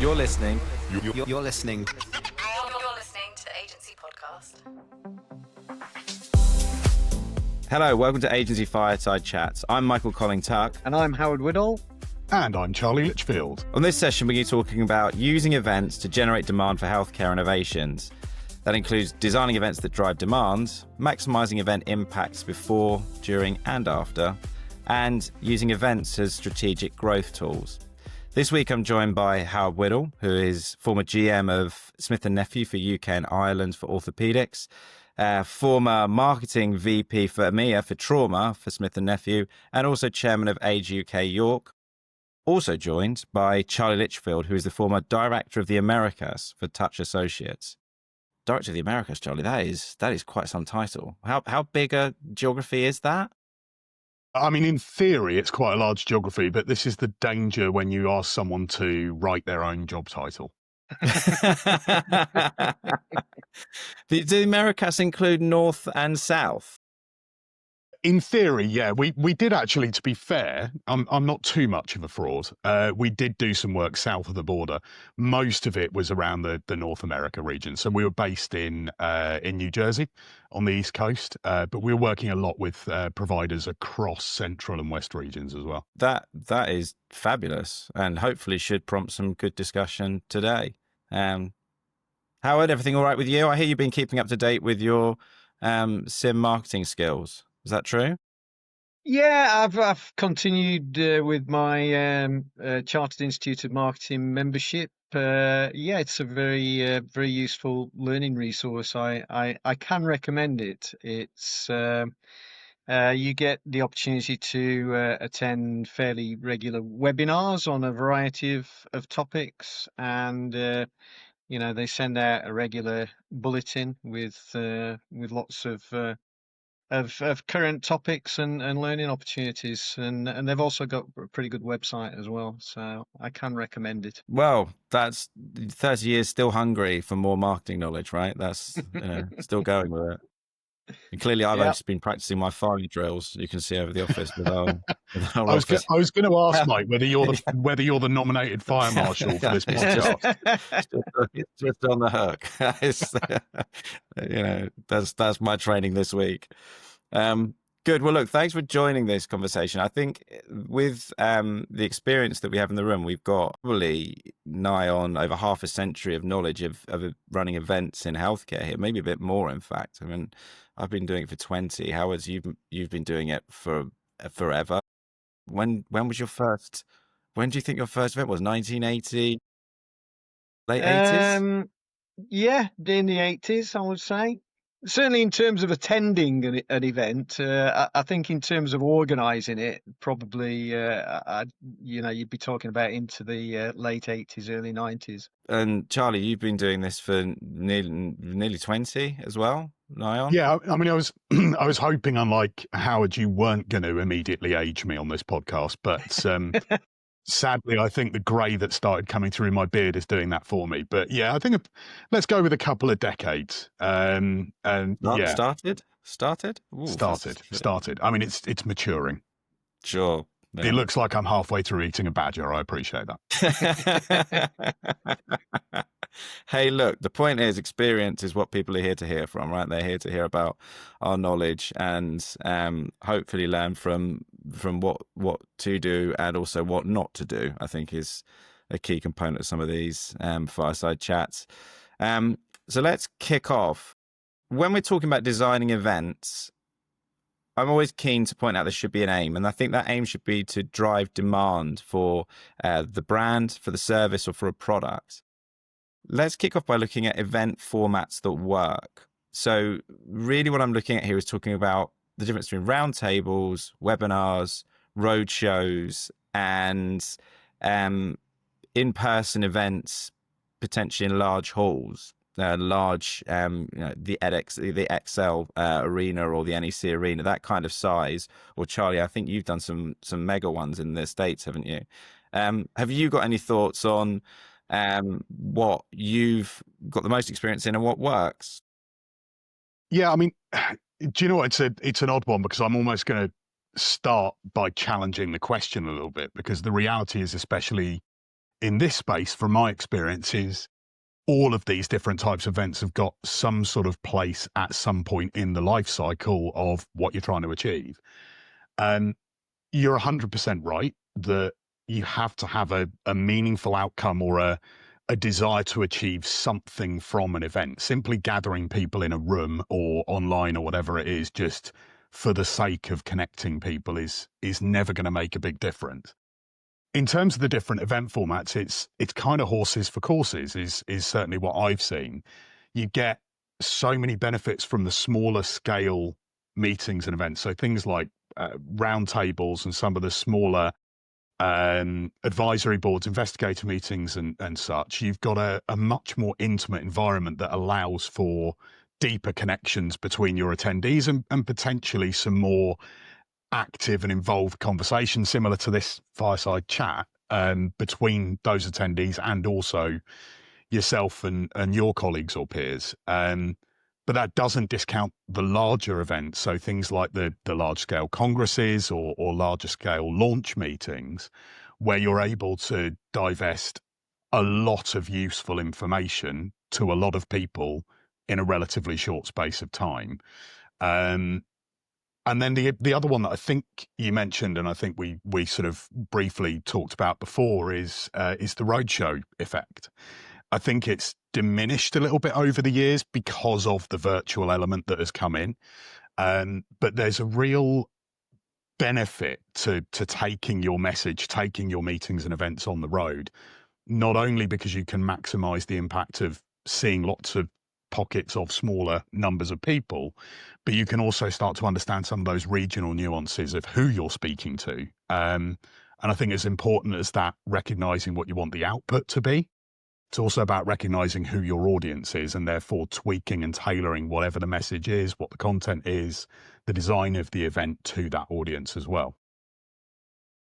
You're listening. You're listening. You're listening to the Agency Podcast. Hello, welcome to Agency Fireside Chat. I'm Michael Colling-Tuck. And I'm Howard Widdall. And I'm Charlie Litchfield. On this session, we're going to be talking about using events to generate demand for healthcare innovations. That includes designing events that drive demand, maximising event impacts before, during, and after, and using events as strategic growth tools. This week, I'm joined by Howard Widdall, who is former GM of Smith & Nephew for UK and Ireland for orthopaedics, former marketing VP for EMEA for trauma for Smith & Nephew, and also chairman of Age UK York. Also joined by Charlie Litchfield, who is the former director of the Americas for Touch Associates. Director of the Americas, Charlie, that is quite some title. How big a geography is that? I mean, in theory, it's quite a large geography, but this is the danger when you ask someone to write their own job title. Do the Americas include North and South? In theory, yeah, we did actually, to be fair, I'm not too much of a fraud. We did do some work south of the border. Most of it was around the North America region. So we were based in New Jersey on the East Coast, but we were working a lot with providers across Central and West regions as well. That is fabulous, and hopefully should prompt some good discussion today. Howard, everything all right with you? I hear you've been keeping up to date with your SIM marketing skills. Is that true? Yeah, I've continued with my Chartered Institute of Marketing membership. It's a very useful learning resource. I can recommend it. It's you get the opportunity to attend fairly regular webinars on a variety of topics, and they send out a regular bulletin with lots of current topics and learning opportunities, and they've also got a pretty good website as well, so I can recommend it. Well, that's 30 years still hungry for more marketing knowledge, right? That's still going with it. And clearly, I've just been practicing my firing drills. You can see over the office with our office. I was going to ask, Mike, whether you're the nominated fire marshal for this podcast. Just on the hook. That's my training this week. Good. Well, look, thanks for joining this conversation. I think with the experience that we have in the room, we've got probably nigh on over half a century of knowledge of running events in healthcare here, maybe a bit more, in fact. I mean, I've been doing it for 20. Howard, you've been doing it for forever. When was your first? When do you think your first event was? 1980, late 80s? Yeah, in the 80s, I would say. Certainly in terms of attending an event, I think in terms of organising it, probably, you'd be talking about into the late 80s, early 90s. And Charlie, you've been doing this for nearly 20 as well, nigh on? Yeah, I mean, I was hoping, unlike Howard, you weren't going to immediately age me on this podcast, but sadly, I think the grey that started coming through my beard is doing that for me. But yeah, I think let's go with a couple of decades. Started. Ooh, Started. I mean, it's maturing. Sure. Yeah. It looks like I'm halfway through eating a badger. I appreciate that. Hey, look, the point is experience is what people are here to hear from, right? They're here to hear about our knowledge and hopefully learn from what to do and also what not to do, I think is a key component of some of these fireside chats. So let's kick off. When we're talking about designing events, I'm always keen to point out there should be an aim. And I think that aim should be to drive demand for the brand, for the service, or for a product. Let's kick off by looking at event formats that work. So really what I'm looking at here is talking about the difference between roundtables, webinars, roadshows, and in-person events, potentially in large halls. The XL arena or the NEC arena, that kind of size. Or Charlie, I think you've done some mega ones in the States, haven't you? Have you got any thoughts on what you've got the most experience in and what works? Yeah, I mean, do you know what? It's an odd one because I'm almost going to start by challenging the question a little bit, because the reality is, especially in this space, from my experience, is all of these different types of events have got some sort of place at some point in the life cycle of what you're trying to achieve. And you're 100% right that you have to have a meaningful outcome or a desire to achieve something from an event. Simply gathering people in a room or online or whatever it is, just for the sake of connecting people, is never going to make a big difference. In terms of the different event formats, it's kind of horses for courses is certainly what I've seen. You get so many benefits from the smaller scale meetings and events. So things like roundtables and some of the smaller advisory boards, investigator meetings and such. You've got a much more intimate environment that allows for deeper connections between your attendees and potentially some more active and involved conversation similar to this fireside chat between those attendees and also yourself and your colleagues or peers. But that doesn't discount the larger events. So things like the large scale congresses or larger scale launch meetings, where you're able to divest a lot of useful information to a lot of people in a relatively short space of time. And then the other one that I think you mentioned, and I think we sort of briefly talked about before, is the roadshow effect. I think it's diminished a little bit over the years because of the virtual element that has come in. But there's a real benefit to taking your message, taking your meetings and events on the road, not only because you can maximize the impact of seeing lots of pockets of smaller numbers of people, but you can also start to understand some of those regional nuances of who you're speaking to. And I think as important as that, recognizing what you want the output to be, it's also about recognizing who your audience is and therefore tweaking and tailoring whatever the message is, what the content is, the design of the event to that audience as well.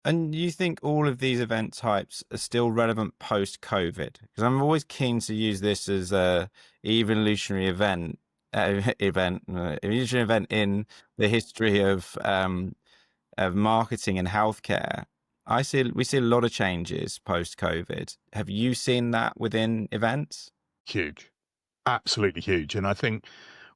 And you think all of these event types are still relevant post-COVID? Because I'm always keen to use this as a evolutionary event in the history of marketing and healthcare. We see a lot of changes post-COVID. Have you seen that within events? Huge, absolutely huge. And I think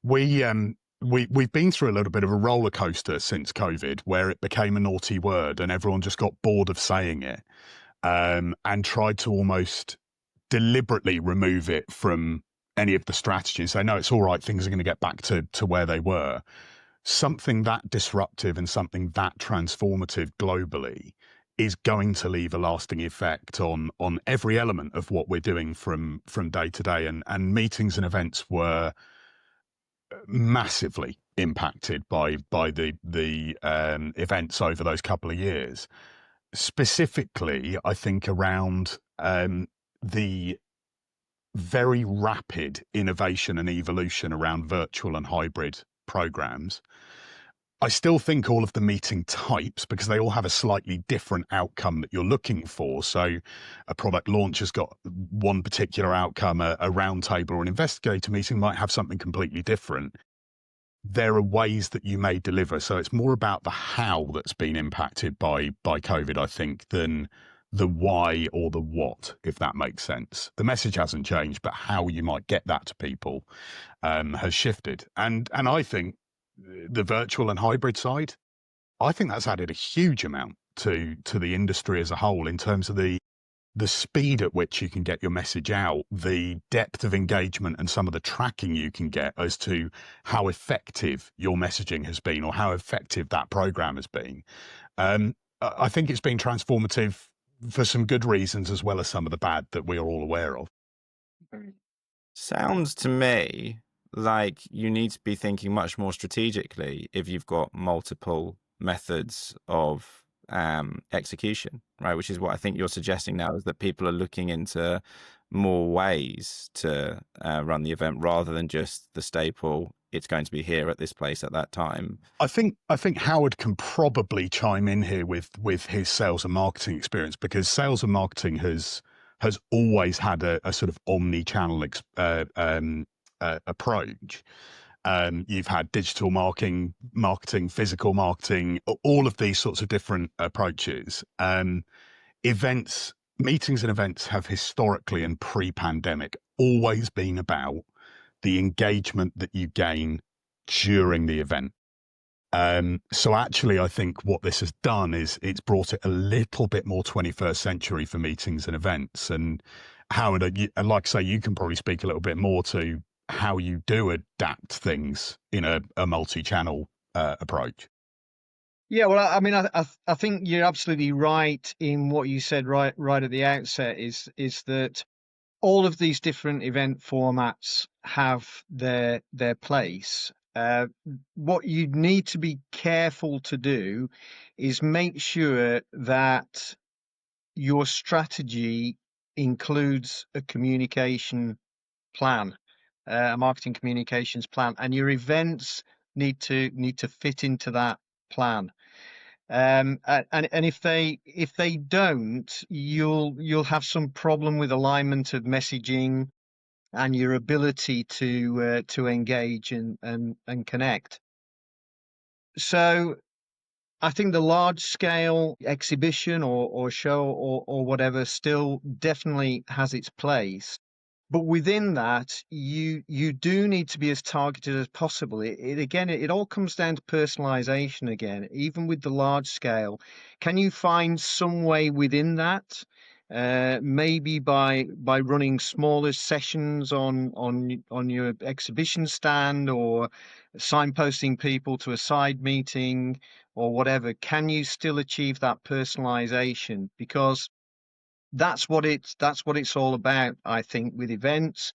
we've been through a little bit of a roller coaster since COVID, where it became a naughty word and everyone just got bored of saying it, and tried to almost deliberately remove it from any of the strategies. Say, no, it's all right. Things are going to get back to where they were. Something that disruptive and something that transformative globally is going to leave a lasting effect on every element of what we're doing from day to day. And meetings and events were massively impacted by the events over those couple of years. Specifically, I think around the very rapid innovation and evolution around virtual and hybrid programs. I still think all of the meeting types, because they all have a slightly different outcome that you're looking for. So a product launch has got one particular outcome, a roundtable or an investigator meeting might have something completely different. There are ways that you may deliver. So it's more about the how that's been impacted by COVID, I think, than the why or the what, if that makes sense. The message hasn't changed, but how you might get that to people has shifted. And I think the virtual and hybrid side, I think that's added a huge amount to the industry as a whole in terms of the speed at which you can get your message out, the depth of engagement and some of the tracking you can get as to how effective your messaging has been or how effective that program has been. I think it's been transformative for some good reasons as well as some of the bad that we are all aware of. Sounds to me like you need to be thinking much more strategically if you've got multiple methods of execution, right? Which is what I think you're suggesting now, is that people are looking into more ways to run the event rather than just the staple, it's going to be here at this place at that time. I think Howard can probably chime in here with his sales and marketing experience, because sales and marketing has always had a sort of omni-channel approach. You've had digital marketing, physical marketing, all of these sorts of different approaches. Events meetings and events have historically and pre-pandemic always been about the engagement that you gain during the event. So actually, I think what this has done is it's brought it a little bit more 21st century for meetings and events. And Howard, like I say, you can probably speak a little bit more to how you do adapt things in a multi-channel approach. Yeah, well, I mean, I think you're absolutely right in what you said right at the outset. Is that all of these different event formats have their place. What you need to be careful to do is make sure that your strategy includes a communication plan, a marketing communications plan, and your events need to fit into that plan. And if they don't, you'll have some problem with alignment of messaging and your ability to engage and connect. So I think the large scale exhibition or show or whatever still definitely has its place. But within that, you do need to be as targeted as possible. It all comes down to personalization again. Even with the large scale, can you find some way within that? Maybe by running smaller sessions on your exhibition stand, or signposting people to a side meeting or whatever. Can you still achieve that personalization? Because that's what it's all about. I think with events,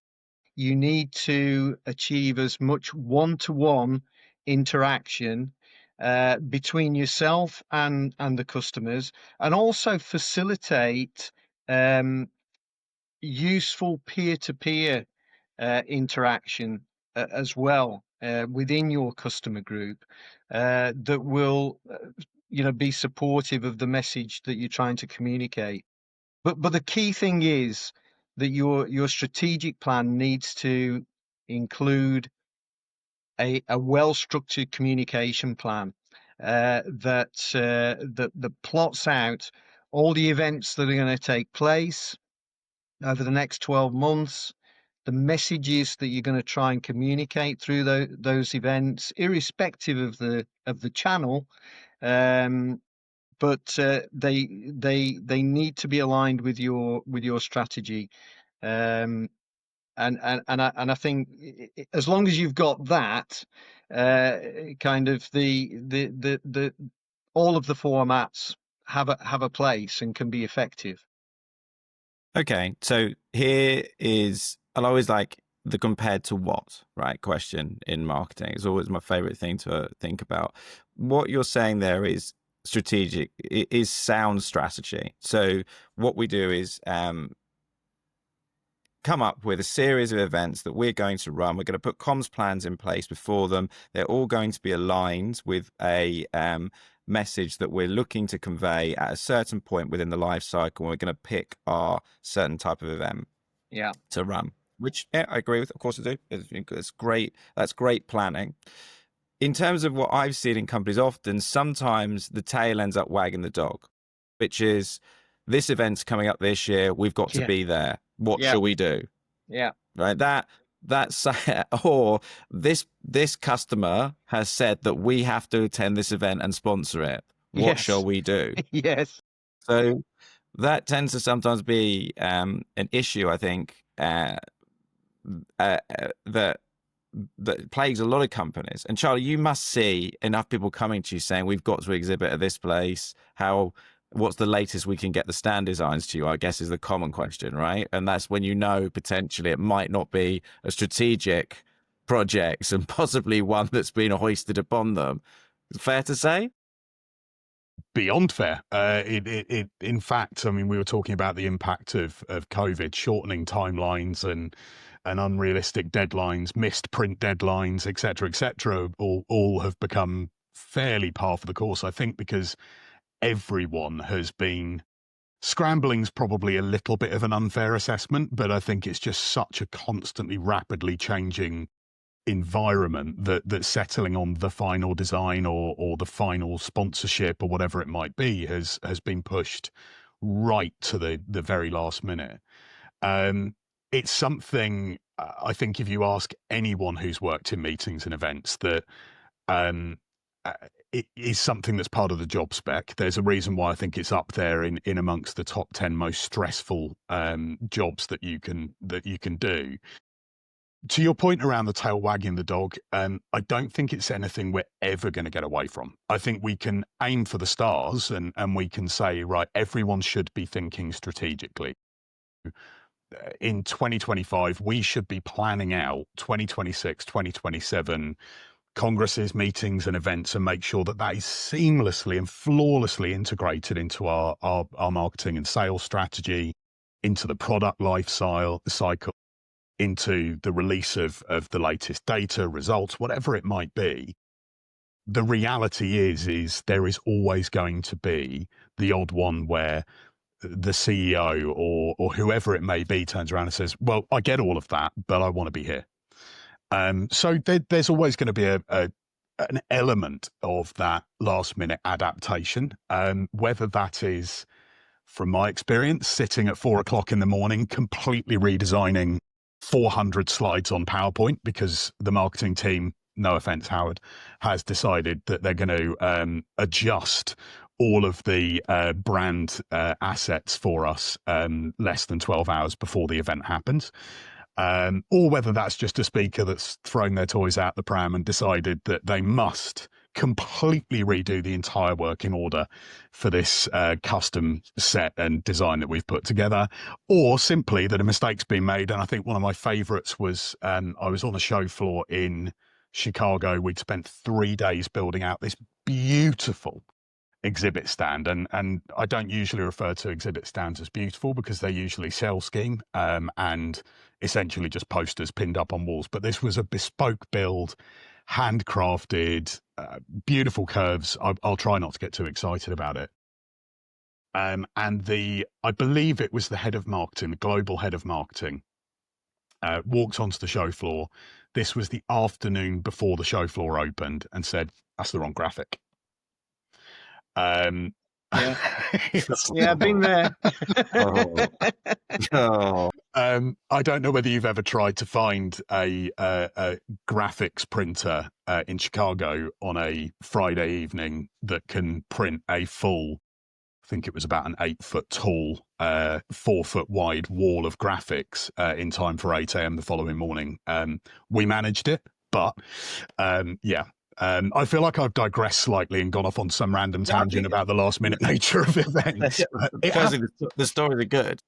you need to achieve as much one-to-one interaction between yourself and the customers, and also facilitate useful peer-to-peer interaction as well within your customer group that will be supportive of the message that you're trying to communicate. But the key thing is that your strategic plan needs to include a well-structured communication plan that plots out all the events that are going to take place over the next 12 months, the messages that you're going to try and communicate through those events, irrespective of the channel. But they need to be aligned with your strategy, and I think as long as you've got that, kind of the all of the formats have a place and can be effective. Okay, so here is, I'll always like the compared to what, right, question in marketing. It's always my favorite thing to think about. What you're saying there is strategic, it is sound strategy. So what we do is come up with a series of events that we're going to run. We're going to put comms plans in place before them. They're all going to be aligned with a message that we're looking to convey at a certain point within the life cycle. We're going to pick our certain type of event to run, which I agree with. Of course I do. It's great. That's great planning. In terms of what I've seen in companies, often, sometimes the tail ends up wagging the dog, which is, this event's coming up this year. We've got to be there. What shall we do? Yeah. Right. That's or this customer has said that we have to attend this event and sponsor it. What shall we do? Yes. So that tends to sometimes be an issue, I think, that plagues a lot of companies. And Charlie, you must see enough people coming to you saying, we've got to exhibit at this place. What's the latest we can get the stand designs to you, I guess, is the common question, right? And that's when you know potentially it might not be a strategic project and possibly one that's been hoisted upon them. Fair to say? Beyond fair. In fact, I mean, we were talking about the impact of COVID, shortening timelines and unrealistic deadlines, missed print deadlines, et cetera, all have become fairly par for the course, I think, because everyone has been scrambling's probably a little bit of an unfair assessment, but I think it's just such a constantly rapidly changing environment that settling on the final design or the final sponsorship or whatever it might be has been pushed right to the very last minute. It's something I think if you ask anyone who's worked in meetings and events that um, uh, it is something that's part of the job spec. There's a reason why I think it's up there in amongst the top 10 most stressful jobs that you can do. To your point around the tail wagging the dog, I don't think it's anything we're ever going to get away from. I think we can aim for the stars and we can say, right, everyone should be thinking strategically. In 2025, we should be planning out 2026, 2027 congresses, meetings, and events, and make sure that that is seamlessly and flawlessly integrated into our marketing and sales strategy, into the product life cycle, into the release of the latest data, results, whatever it might be. The reality is there is always going to be the odd one where the CEO or whoever it may be turns around and says, well, I get all of that, but I want to be here. So there's always going to be an element of that last minute adaptation, whether that is, from my experience, sitting at 4 o'clock in the morning, completely redesigning 400 slides on PowerPoint because the marketing team, no offense, Howard, has decided that they're going to adjust all of the brand assets for us less than 12 hours before the event happens. Or whether that's just a speaker that's thrown their toys out the pram and decided that they must completely redo the entire working order for this custom set and design that we've put together, or simply that a mistake's been made. And I think one of my favorites was I was on a show floor in Chicago. We'd spent 3 days building out this beautiful exhibit stand, and I don't usually refer to exhibit stands as beautiful because they're usually shell scheme and essentially just posters pinned up on walls, but this was a bespoke build, handcrafted, beautiful curves. I'll try not to get too excited about it. And I believe it was the head of marketing, the global head of marketing, walked onto the show floor. This was the afternoon before the show floor opened, and said, "That's the wrong graphic." Yeah, yeah, I've been there. Oh. I don't know whether you've ever tried to find a graphics printer in Chicago on a Friday evening that can print a full, I think it was about an 8-foot tall, 4-foot wide wall of graphics in time for 8 a.m. the following morning. We managed it, but yeah. I feel like I've digressed slightly and gone off on some random tangent about the last minute nature of events. Because the stories are good.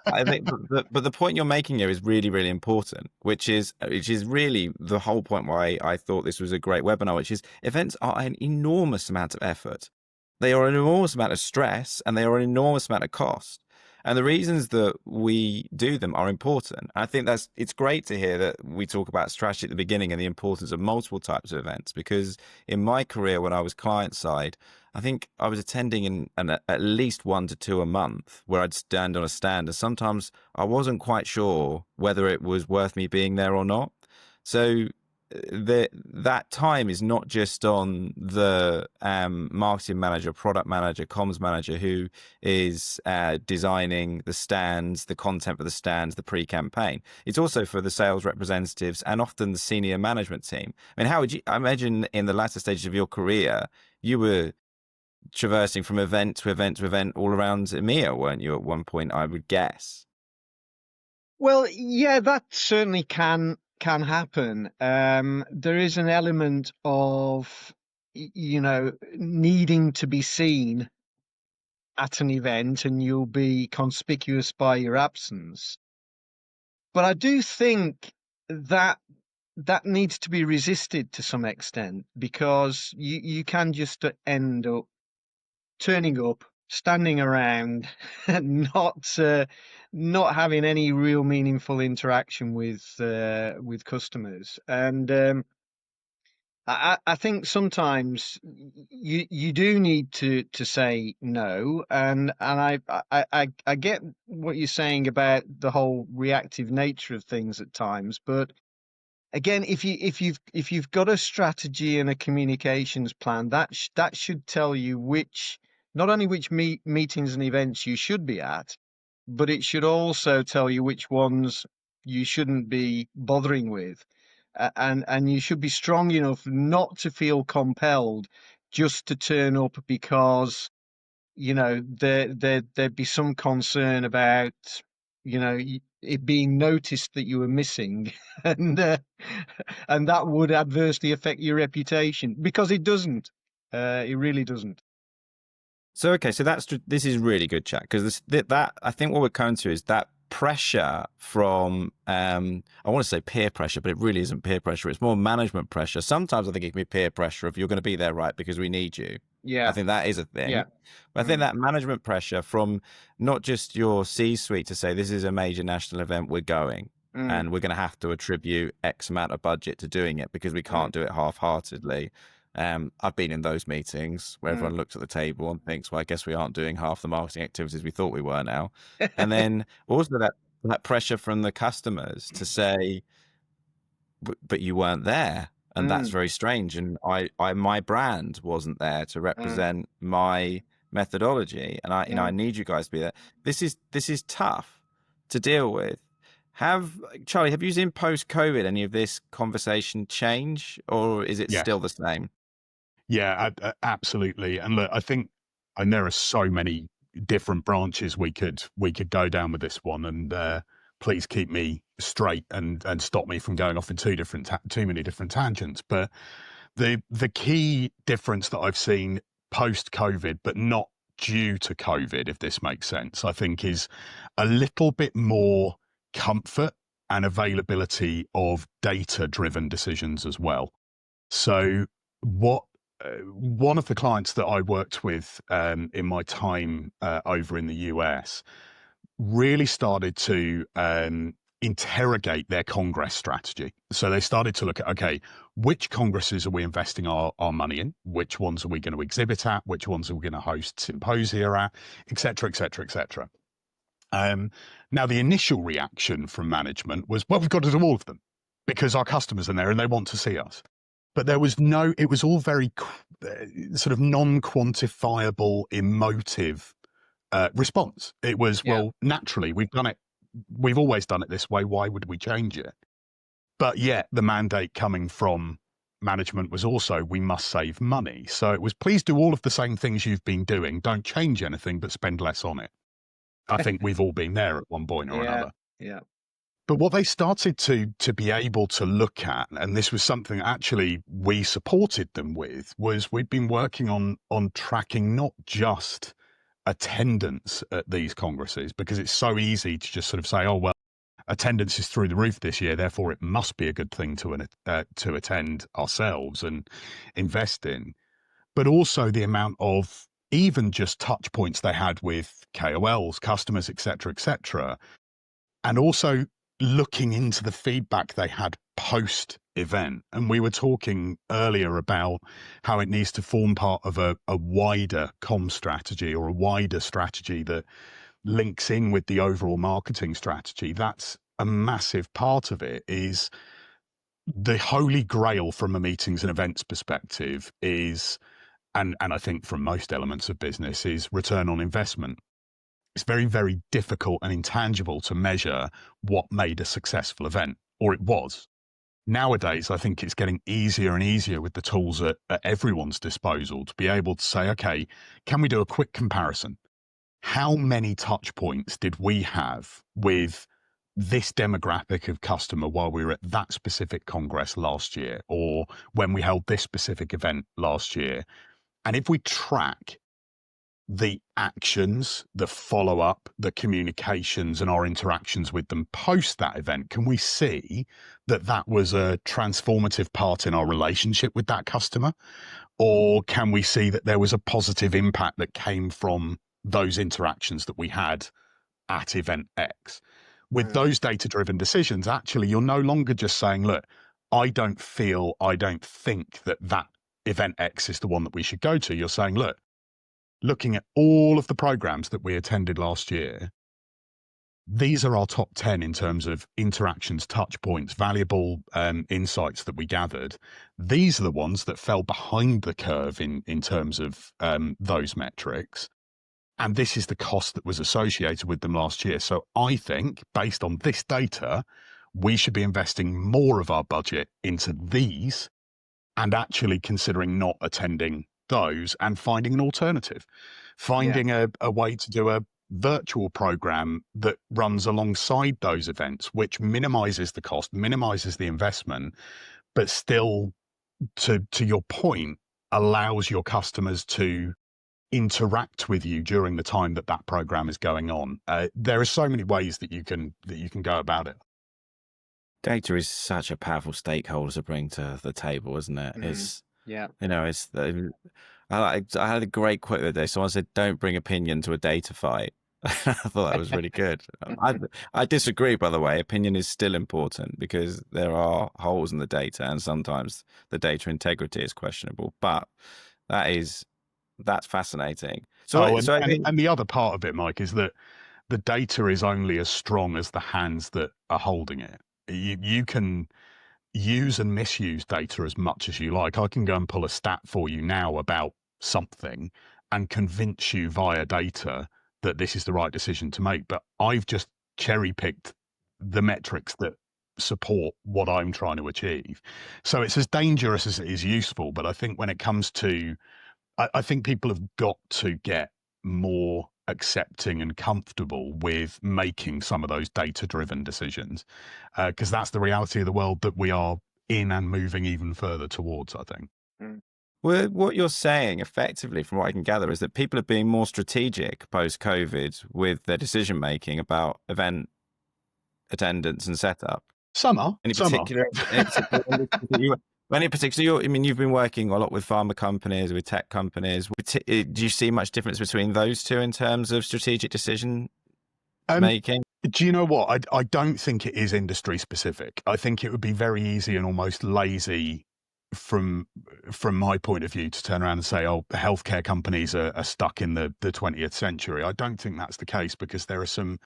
I think, but the point you're making here is really, really important, which is really the whole point why I thought this was a great webinar, which is events are an enormous amount of effort. They are an enormous amount of stress, and they are an enormous amount of cost. And the reasons that we do them are important. I think it's great to hear that we talk about strategy at the beginning and the importance of multiple types of events, because in my career, when I was client side, I think I was attending at least 1 to 2 a month where I'd stand on a stand. And sometimes I wasn't quite sure whether it was worth me being there or not. So that time is not just on the marketing manager, product manager, comms manager who is designing the stands, the content for the stands, the pre-campaign. It's also for the sales representatives and often the senior management team. I mean, how would you? I imagine in the latter stages of your career, you were traversing from event to event to event all around EMEA, weren't you? At one point, I would guess. Well, yeah, that certainly can happen. There is an element of, needing to be seen at an event, and you'll be conspicuous by your absence. But I do think that needs to be resisted to some extent, because you can just end up turning up, standing around, and not having any real meaningful interaction with customers. And I think sometimes you do need to say no, and I get what you're saying about the whole reactive nature of things at times, but again, if you've got a strategy and a communications plan, that should tell you which not only which meetings and events you should be at, but it should also tell you which ones you shouldn't be bothering with. And you should be strong enough not to feel compelled just to turn up because, there'd be some concern about, it being noticed that you were missing, and and that would adversely affect your reputation, because it doesn't. It really doesn't. So okay, so this is really good chat, because that I think what we're coming to is that pressure from I want to say peer pressure, but it really isn't peer pressure. It's more management pressure. Sometimes I think it can be peer pressure if you're going to be there, right, because we need you. Yeah. I think that is a thing. Yeah. But I think that management pressure from not just your C-suite to say this is a major national event, we're going, and we're going to have to attribute X amount of budget to doing it because we can't do it half-heartedly. I've been in those meetings where everyone looks at the table and thinks, well, I guess we aren't doing half the marketing activities we thought we were now. And then also that pressure from the customers to say, but you weren't there. And that's very strange. And my brand wasn't there to represent my methodology. And I need you guys to be there. This is tough to deal with. Charlie, have you seen post-COVID any of this conversation change, or is it still the same? Yeah, absolutely. And look, I think, and there are so many different branches we could go down with this one, and please keep me straight and stop me from going off in too many different tangents. But the key difference that I've seen post-COVID, but not due to COVID, if this makes sense, I think is a little bit more comfort and availability of data-driven decisions as well. So one of the clients that I worked with in my time over in the US really started to interrogate their congress strategy. So they started to look at, okay, which congresses are we investing our money in? Which ones are we going to exhibit at? Which ones are we going to host symposia at? Et cetera, et cetera, et cetera. Now, the initial reaction from management was, well, we've got to do all of them because our customers are there and they want to see us. But it was all very sort of non-quantifiable, emotive response. It was, well, naturally, we've done it. We've always done it this way. Why would we change it? But yet the mandate coming from management was also, we must save money. So it was, please do all of the same things you've been doing. Don't change anything, but spend less on it. I think we've all been there at one point or another. Yeah. But what they started to be able to look at, and this was something actually we supported them with, was we'd been working on tracking not just attendance at these congresses, because it's so easy to just sort of say, oh, well, attendance is through the roof this year, therefore it must be a good thing to attend ourselves and invest in. But also the amount of even just touch points they had with KOLs, customers, et cetera, and also looking into the feedback they had post-event. And we were talking earlier about how it needs to form part of a wider comm strategy, or a wider strategy that links in with the overall marketing strategy. That's a massive part of it. Is the holy grail from a meetings and events perspective is, and I think from most elements of business, is return on investment. It's very, very difficult and intangible to measure what made a successful event, or it was. Nowadays, I think it's getting easier and easier with the tools at everyone's disposal to be able to say, okay, can we do a quick comparison? How many touch points did we have with this demographic of customer while we were at that specific congress last year, or when we held this specific event last year? And if we track the actions, the follow-up, the communications, and our interactions with them post that event, can we see that that was a transformative part in our relationship with that customer? Or can we see that there was a positive impact that came from those interactions that we had at event X? With those data-driven decisions, actually, you're no longer just saying, look, I don't think that event X is the one that we should go to. You're saying, look, looking at all of the programs that we attended last year, these are our top 10 in terms of interactions, touch points, valuable insights that we gathered. These are the ones that fell behind the curve in terms of those metrics. And this is the cost that was associated with them last year. So I think, based on this data, we should be investing more of our budget into these and actually considering not attending those and finding an alternative, finding a way to do a virtual program that runs alongside those events, which minimizes the cost, minimizes the investment, but still, to your point, allows your customers to interact with you during the time that that program is going on. There are so many ways that you can go about it. Data is such a powerful stakeholder to bring to the table, isn't it? It's, it's the, I had a great quote the other day. Someone said, "Don't bring opinion to a data fight." I thought that was really good. I disagree, by the way. Opinion is still important because there are holes in the data, and sometimes the data integrity is questionable. But that's fascinating. And the other part of it, Mike, is that the data is only as strong as the hands that are holding it. You can use and misuse data as much as you like. I can go and pull a stat for you now about something and convince you via data that this is the right decision to make. But I've just cherry picked the metrics that support what I'm trying to achieve. So it's as dangerous as it is useful. But I think when it comes to, I think people have got to get more accepting and comfortable with making some of those data-driven decisions, because that's the reality of the world that we are in and moving even further towards, I think. Well, what you're saying effectively, from what I can gather, is that people are being more strategic post-COVID with their decision-making about event attendance and setup. Some are. Any particular, I mean, you've been working a lot with pharma companies, with tech companies. Do you see much difference between those two in terms of strategic decision making? Do you know what? I don't think it is industry specific. I think it would be very easy and almost lazy from my point of view to turn around and say, oh, healthcare companies are stuck in the 20th century. I don't think that's the case, because there are some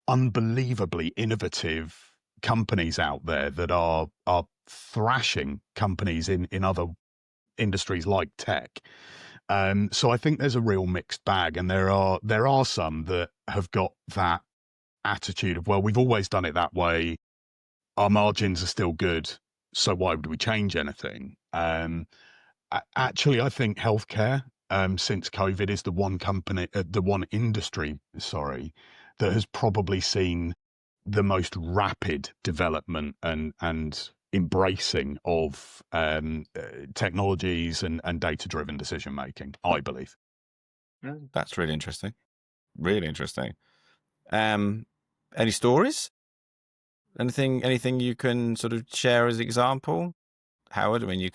unbelievably innovative companies out there that are thrashing companies in other industries like tech. So I think there's a real mixed bag, and there are some that have got that attitude of, well, we've always done it that way. Our margins are still good, so why would we change anything? Actually, I think healthcare, since COVID, is the one industry, that has probably seen the most rapid development and embracing of technologies and data-driven decision making, I believe. That's really interesting. Really interesting. Any stories? Anything you can sort of share as example? Howard, I mean,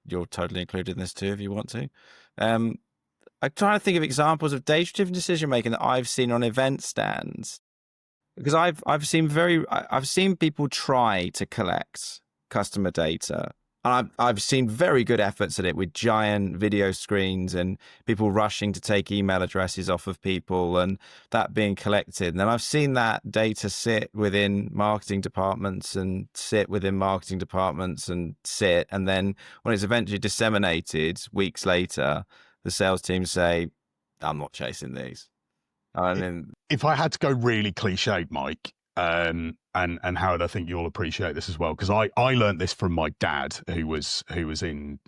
you're totally included in this too if you want to. I'm trying to think of examples of data-driven decision making that I've seen on event stands, because I've seen people try to collect customer data, and I've seen very good efforts at it with giant video screens and people rushing to take email addresses off of people and that being collected. And then I've seen that data sit within marketing departments and sit, and then when it's eventually disseminated weeks later, the sales team say, "I'm not chasing these." If I had to go really cliched, Mike, and Howard, I think you'll appreciate this as well, because I learned this from my dad, who was in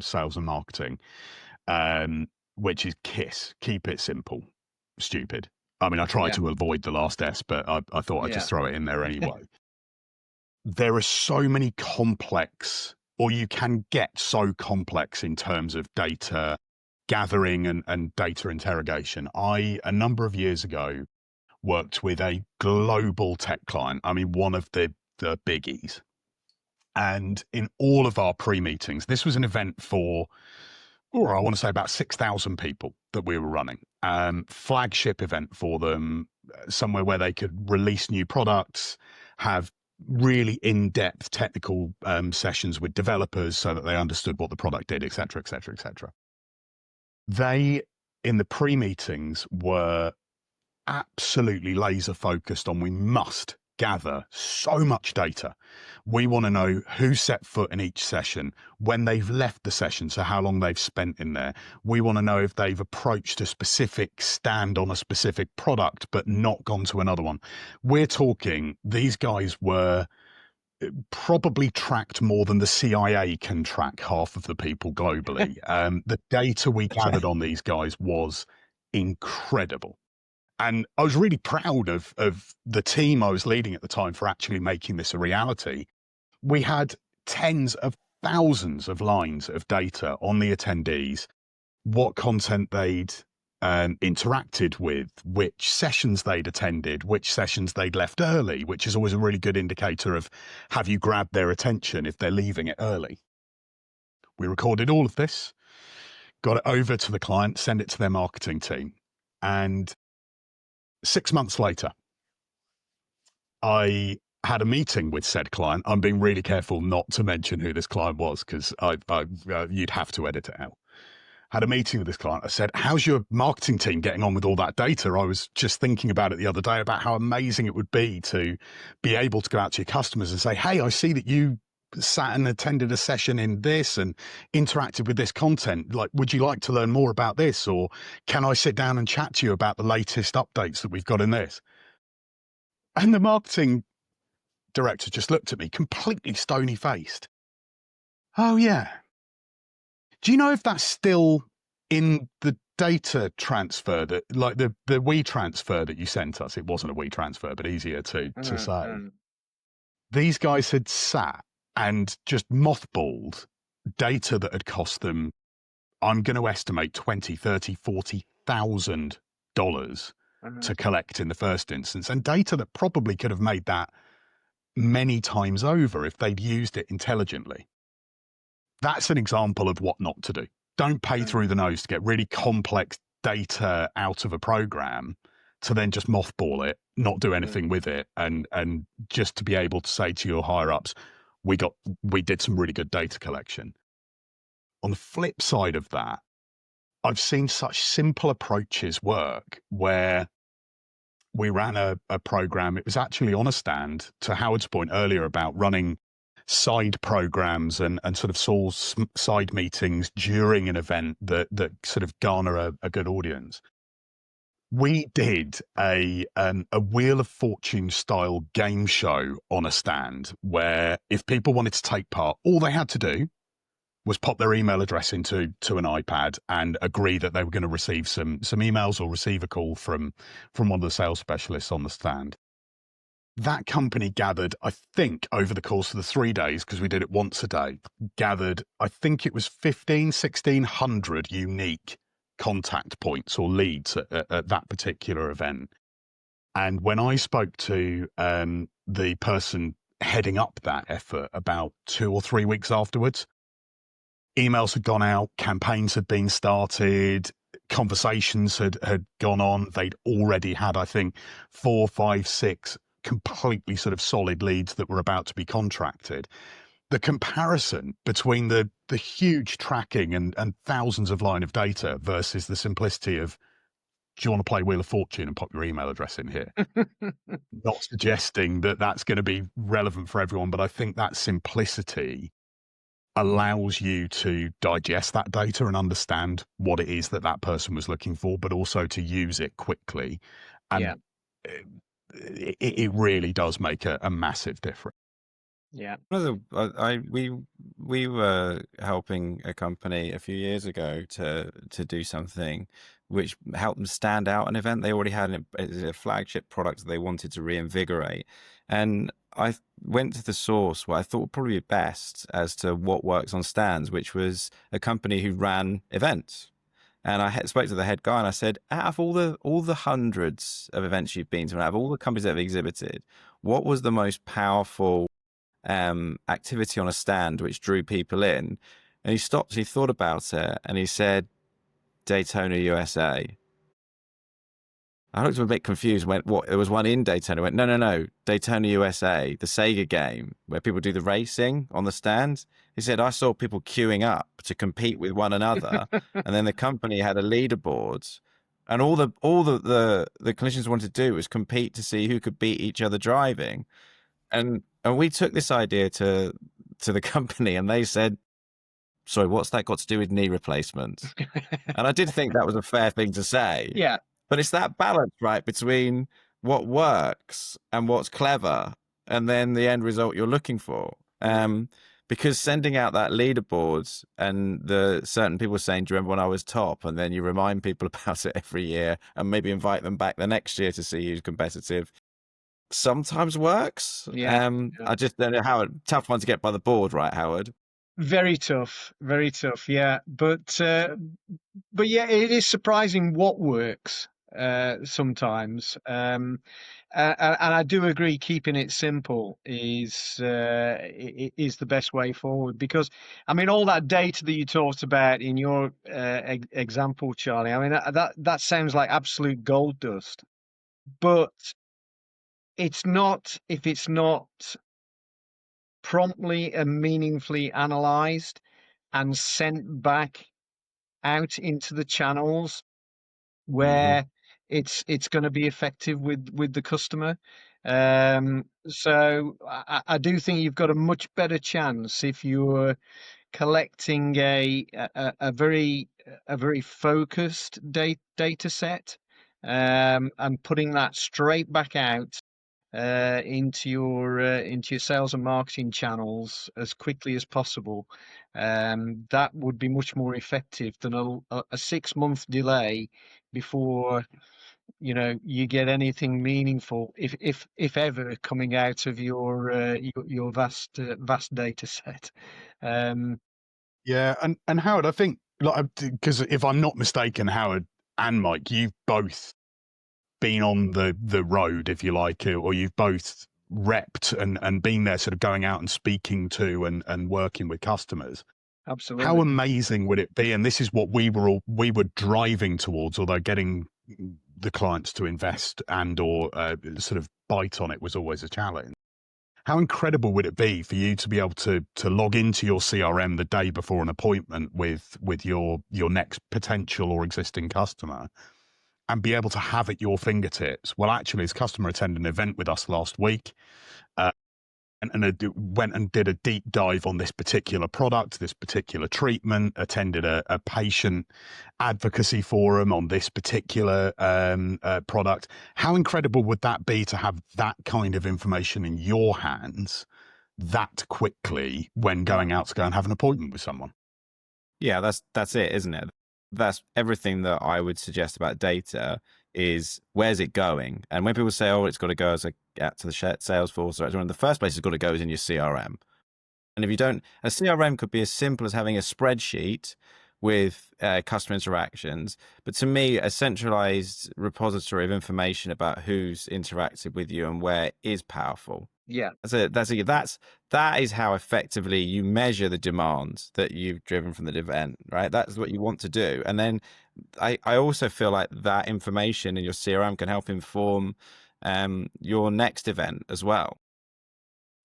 sales and marketing, which is KISS, keep it simple, stupid. I mean, I tried to avoid the last S, but I thought I'd just throw it in there anyway. There are so many complex, or you can get so complex in terms of data gathering and data interrogation. A number of years ago, worked with a global tech client. I mean, one of the biggies. And in all of our pre-meetings, this was an event for, I want to say about 6,000 people that we were running. Flagship event for them, somewhere where they could release new products, have really in-depth technical sessions with developers so that they understood what the product did, et cetera, et cetera, et cetera. They, in the pre-meetings, were absolutely laser focused on, we must gather so much data. We want to know who set foot in each session, when they've left the session, so how long they've spent in there. We want to know if they've approached a specific stand on a specific product but not gone to another one. We're talking, these guys were probably tracked more than the CIA can track half of the people globally. The data we gathered on these guys was incredible. And I was really proud of the team I was leading at the time for actually making this a reality. We had tens of thousands of lines of data on the attendees, what content they'd interacted with, which sessions they'd attended, which sessions they'd left early, which is always a really good indicator of have you grabbed their attention if they're leaving it early. We recorded all of this, got it over to the client, send it to their marketing team. And 6 months later, I had a meeting with said client. I'm being really careful not to mention who this client was because you'd have to edit it out. Had a meeting with this client. I said, how's your marketing team getting on with all that data? I was just thinking about it the other day about how amazing it would be to be able to go out to your customers and say, hey, I see that you sat and attended a session in this and interacted with this content. Like, would you like to learn more about this? Or can I sit down and chat to you about the latest updates that we've got in this? And the marketing director just looked at me completely stony faced. Oh yeah. Do you know if that's still in the data transfer that, like the WeTransfer that you sent us? It wasn't a WeTransfer, but easier to say. These guys had sat and just mothballed data that had cost them, I'm going to estimate $20,000, $30,000, $40,000 to collect in the first instance, and data that probably could have made that many times over if they'd used it intelligently. That's an example of what not to do. Don't pay through the nose to get really complex data out of a program to then just mothball it, not do anything with it, and just to be able to say to your higher ups, we did some really good data collection. On the flip side of that, I've seen such simple approaches work where we ran a program. It was actually on a stand, to Howard's point earlier about running side programs and sort of Saul's side meetings during an event that sort of garner a good audience. We did a Wheel of Fortune style game show on a stand where if people wanted to take part, all they had to do was pop their email address into an iPad and agree that they were going to receive some emails or receive a call from one of the sales specialists on the stand. That company gathered, I think, over the course of the 3 days, because we did it once a day, gathered, I think it was 1,600 unique contact points or leads at that particular event. And when I spoke to the person heading up that effort about 2 or 3 weeks afterwards, emails had gone out, campaigns had been started, conversations had gone on. They'd already had, I think, 4, 5, 6 completely sort of solid leads that were about to be contracted. The comparison between the huge tracking and thousands of line of data versus the simplicity of, do you want to play Wheel of Fortune and pop your email address in here? Not suggesting that that's going to be relevant for everyone, but I think that simplicity allows you to digest that data and understand what it is that person was looking for, but also to use it quickly. And it really does make a massive difference. Yeah. We were helping a company a few years ago to do something which helped them stand out an event. They already had a flagship product that they wanted to reinvigorate. And I went to the source what I thought would probably be best as to what works on stands, which was a company who ran events. And I spoke to the head guy and I said, out of all the hundreds of events you've been to, and out of all the companies that have exhibited, what was the most powerful activity on a stand which drew people in? And he stopped, he thought about it, and he said, Daytona, USA. I looked a bit confused, went, what, there was one in Daytona? I went, no, Daytona, USA, the Sega game where people do the racing on the stand. He said, I saw people queuing up to compete with one another. And then the company had a leaderboard and the clinicians wanted to do was compete to see who could beat each other driving. And we took this idea to the company, and they said, sorry, what's that got to do with knee replacements? And I did think that was a fair thing to say. Yeah. But it's that balance, right, between what works and what's clever, and then the end result you're looking for. Because sending out that leaderboards and the certain people saying, do you remember when I was top? And then you remind people about it every year and maybe invite them back the next year to see who's competitive, sometimes works. Yeah. I just don't know how tough one to get by the board, right, Howard? Very tough. Yeah. But yeah, it is surprising what works sometimes. And I do agree, keeping it simple is the best way forward. Because I mean, all that data that you talked about in your example, Charlie. I mean, that sounds like absolute gold dust. But it's not if it's not promptly and meaningfully analysed and sent back out into the channels where it's going to be effective with the customer. So I do think you've got a much better chance if you're collecting a very focused data set and putting that straight back out into your sales and marketing channels as quickly as possible. That would be much more effective than a 6-month delay before you get anything meaningful, if ever, coming out of your vast data set. Yeah, and Howard, I think, like, because if I'm not mistaken, Howard and Mike, you've both been on the road, if you like, or you've both repped and been there, sort of going out and speaking to and working with customers. Absolutely. How amazing would it be? And this is what we were driving towards, although getting the clients to invest and or sort of bite on it was always a challenge. How incredible would it be for you to be able to log into your CRM the day before an appointment with your next potential or existing customer and be able to have at your fingertips? Well, actually, this customer attended an event with us last week and went and did a deep dive on this particular product, this particular treatment, attended a patient advocacy forum on this particular product. How incredible would that be to have that kind of information in your hands that quickly when going out to go and have an appointment with someone? Yeah, that's it, isn't it? That's everything that I would suggest about data is where's it going? And when people say, oh, it's got to go as to the Salesforce, or in the first place, it's got to go is in your CRM. And if you don't, a CRM could be as simple as having a spreadsheet with customer interactions. But to me, a centralized repository of information about who's interacted with you and where is powerful. Yeah, that is how effectively you measure the demand that you've driven from the event, right? That's what you want to do. And then I also feel like that information in your CRM can help inform your next event as well.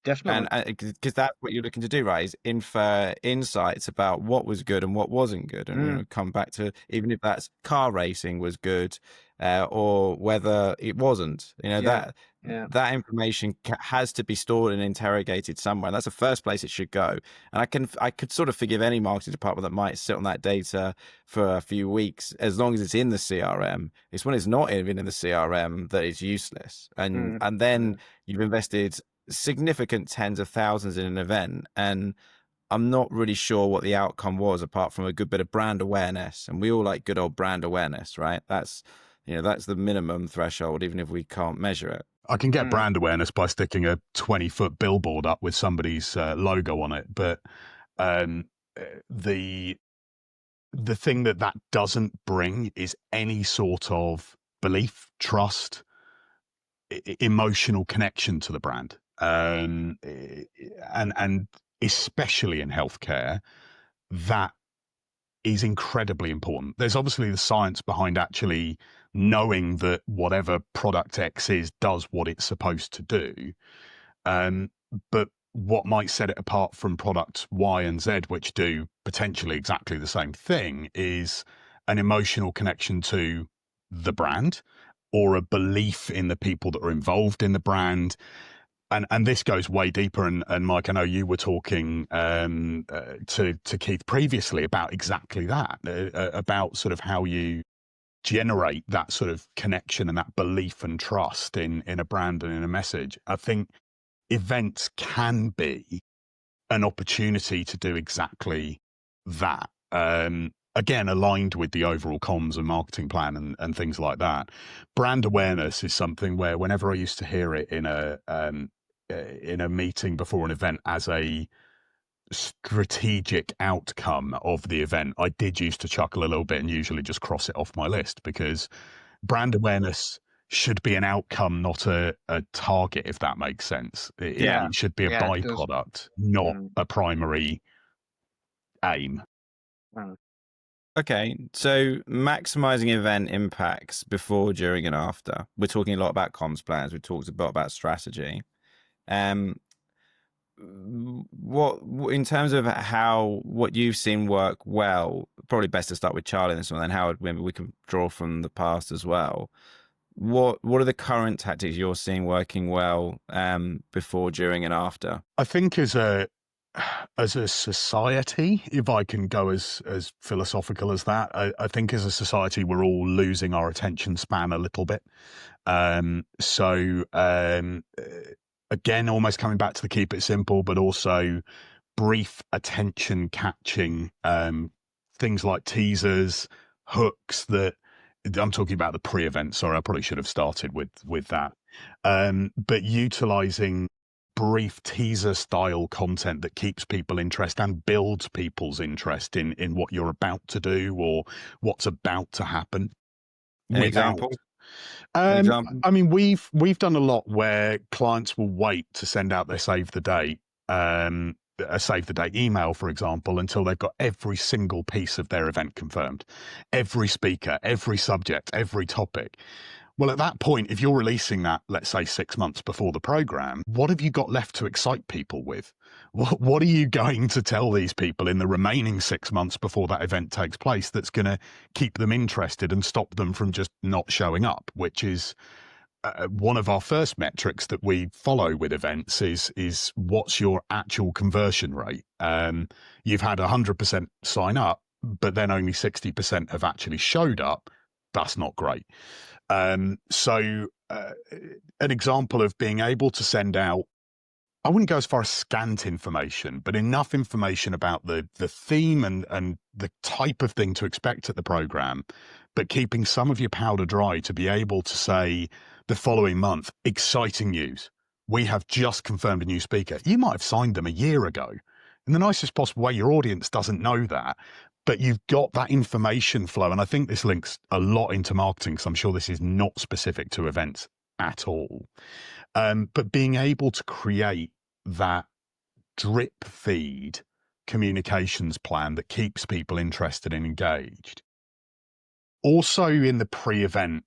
definitely. And because that's what you're looking to do, right? Is infer insights about what was good and what wasn't good, and come back to, even if that's car racing was good, or whether it wasn't. That information has to be stored and interrogated somewhere. And that's the first place it should go. And I could sort of forgive any marketing department that might sit on that data for a few weeks, as long as it's in the CRM. It's when it's not even in the CRM that it's useless. And then you've invested significant tens of thousands in an event, and I'm not really sure what the outcome was apart from a good bit of brand awareness. And we all like good old brand awareness, right? That's the minimum threshold, even if we can't measure it. I can get brand awareness by sticking a 20-foot billboard up with somebody's logo on it, but the thing that doesn't bring is any sort of belief, trust, emotional connection to the brand. And especially in healthcare, that is incredibly important. There's obviously the science behind actually knowing that whatever product X is does what it's supposed to do. But what might set it apart from products Y and Z, which do potentially exactly the same thing, is an emotional connection to the brand or a belief in the people that are involved in the brand. And this goes way deeper. And Mike, I know you were talking to Keith previously about exactly that, about sort of how you generate that sort of connection and that belief and trust in a brand and in a message. I think events can be an opportunity to do exactly that. Again, aligned with the overall comms and marketing plan and things like that. Brand awareness is something where whenever I used to hear it in a meeting before an event as a strategic outcome of the event, I did used to chuckle a little bit and usually just cross it off my list, because brand awareness should be an outcome, not a target, if that makes sense. Yeah. It should be a Yeah, it does. byproduct, not Mm. a primary aim. Mm. Okay, so maximizing event impacts before, during, and after. We're talking a lot about comms plans. We talked a lot about strategy. What in terms of what you've seen work well? Probably best to start with Charlie and this one, and Howard. Maybe we can draw from the past as well. What are the current tactics you're seeing working well before, during, and after? I think as a society, if I can go as philosophical as that, I think as a society we're all losing our attention span a little bit. Again, almost coming back to the keep it simple, but also brief attention catching, things like teasers, hooks that I'm talking about the pre-event. Sorry, I probably should have started with that. But utilizing brief teaser style content that keeps people interested and builds people's interest in what you're about to do or what's about to happen. An example? I mean, we've done a lot where clients will wait to send out their save the date, a save the date email, for example, until they've got every single piece of their event confirmed, every speaker, every subject, every topic. Well, at that point, if you're releasing that, let's say 6 months before the program, what have you got left to excite people with? What are you going to tell these people in the remaining 6 months before that event takes place that's going to keep them interested and stop them from just not showing up, which is one of our first metrics that we follow with events is what's your actual conversion rate? You've had 100% sign up, but then only 60% have actually showed up. That's not great. So an example of being able to send out, I wouldn't go as far as scant information, but enough information about the theme and the type of thing to expect at the program, but keeping some of your powder dry to be able to say the following month, exciting news. We have just confirmed a new speaker. You might have signed them a year ago. In the nicest possible way, your audience doesn't know that, but you've got that information flow. And I think this links a lot into marketing, because I'm sure this is not specific to events at all. But being able to create that drip feed communications plan that keeps people interested and engaged. Also in the pre-event,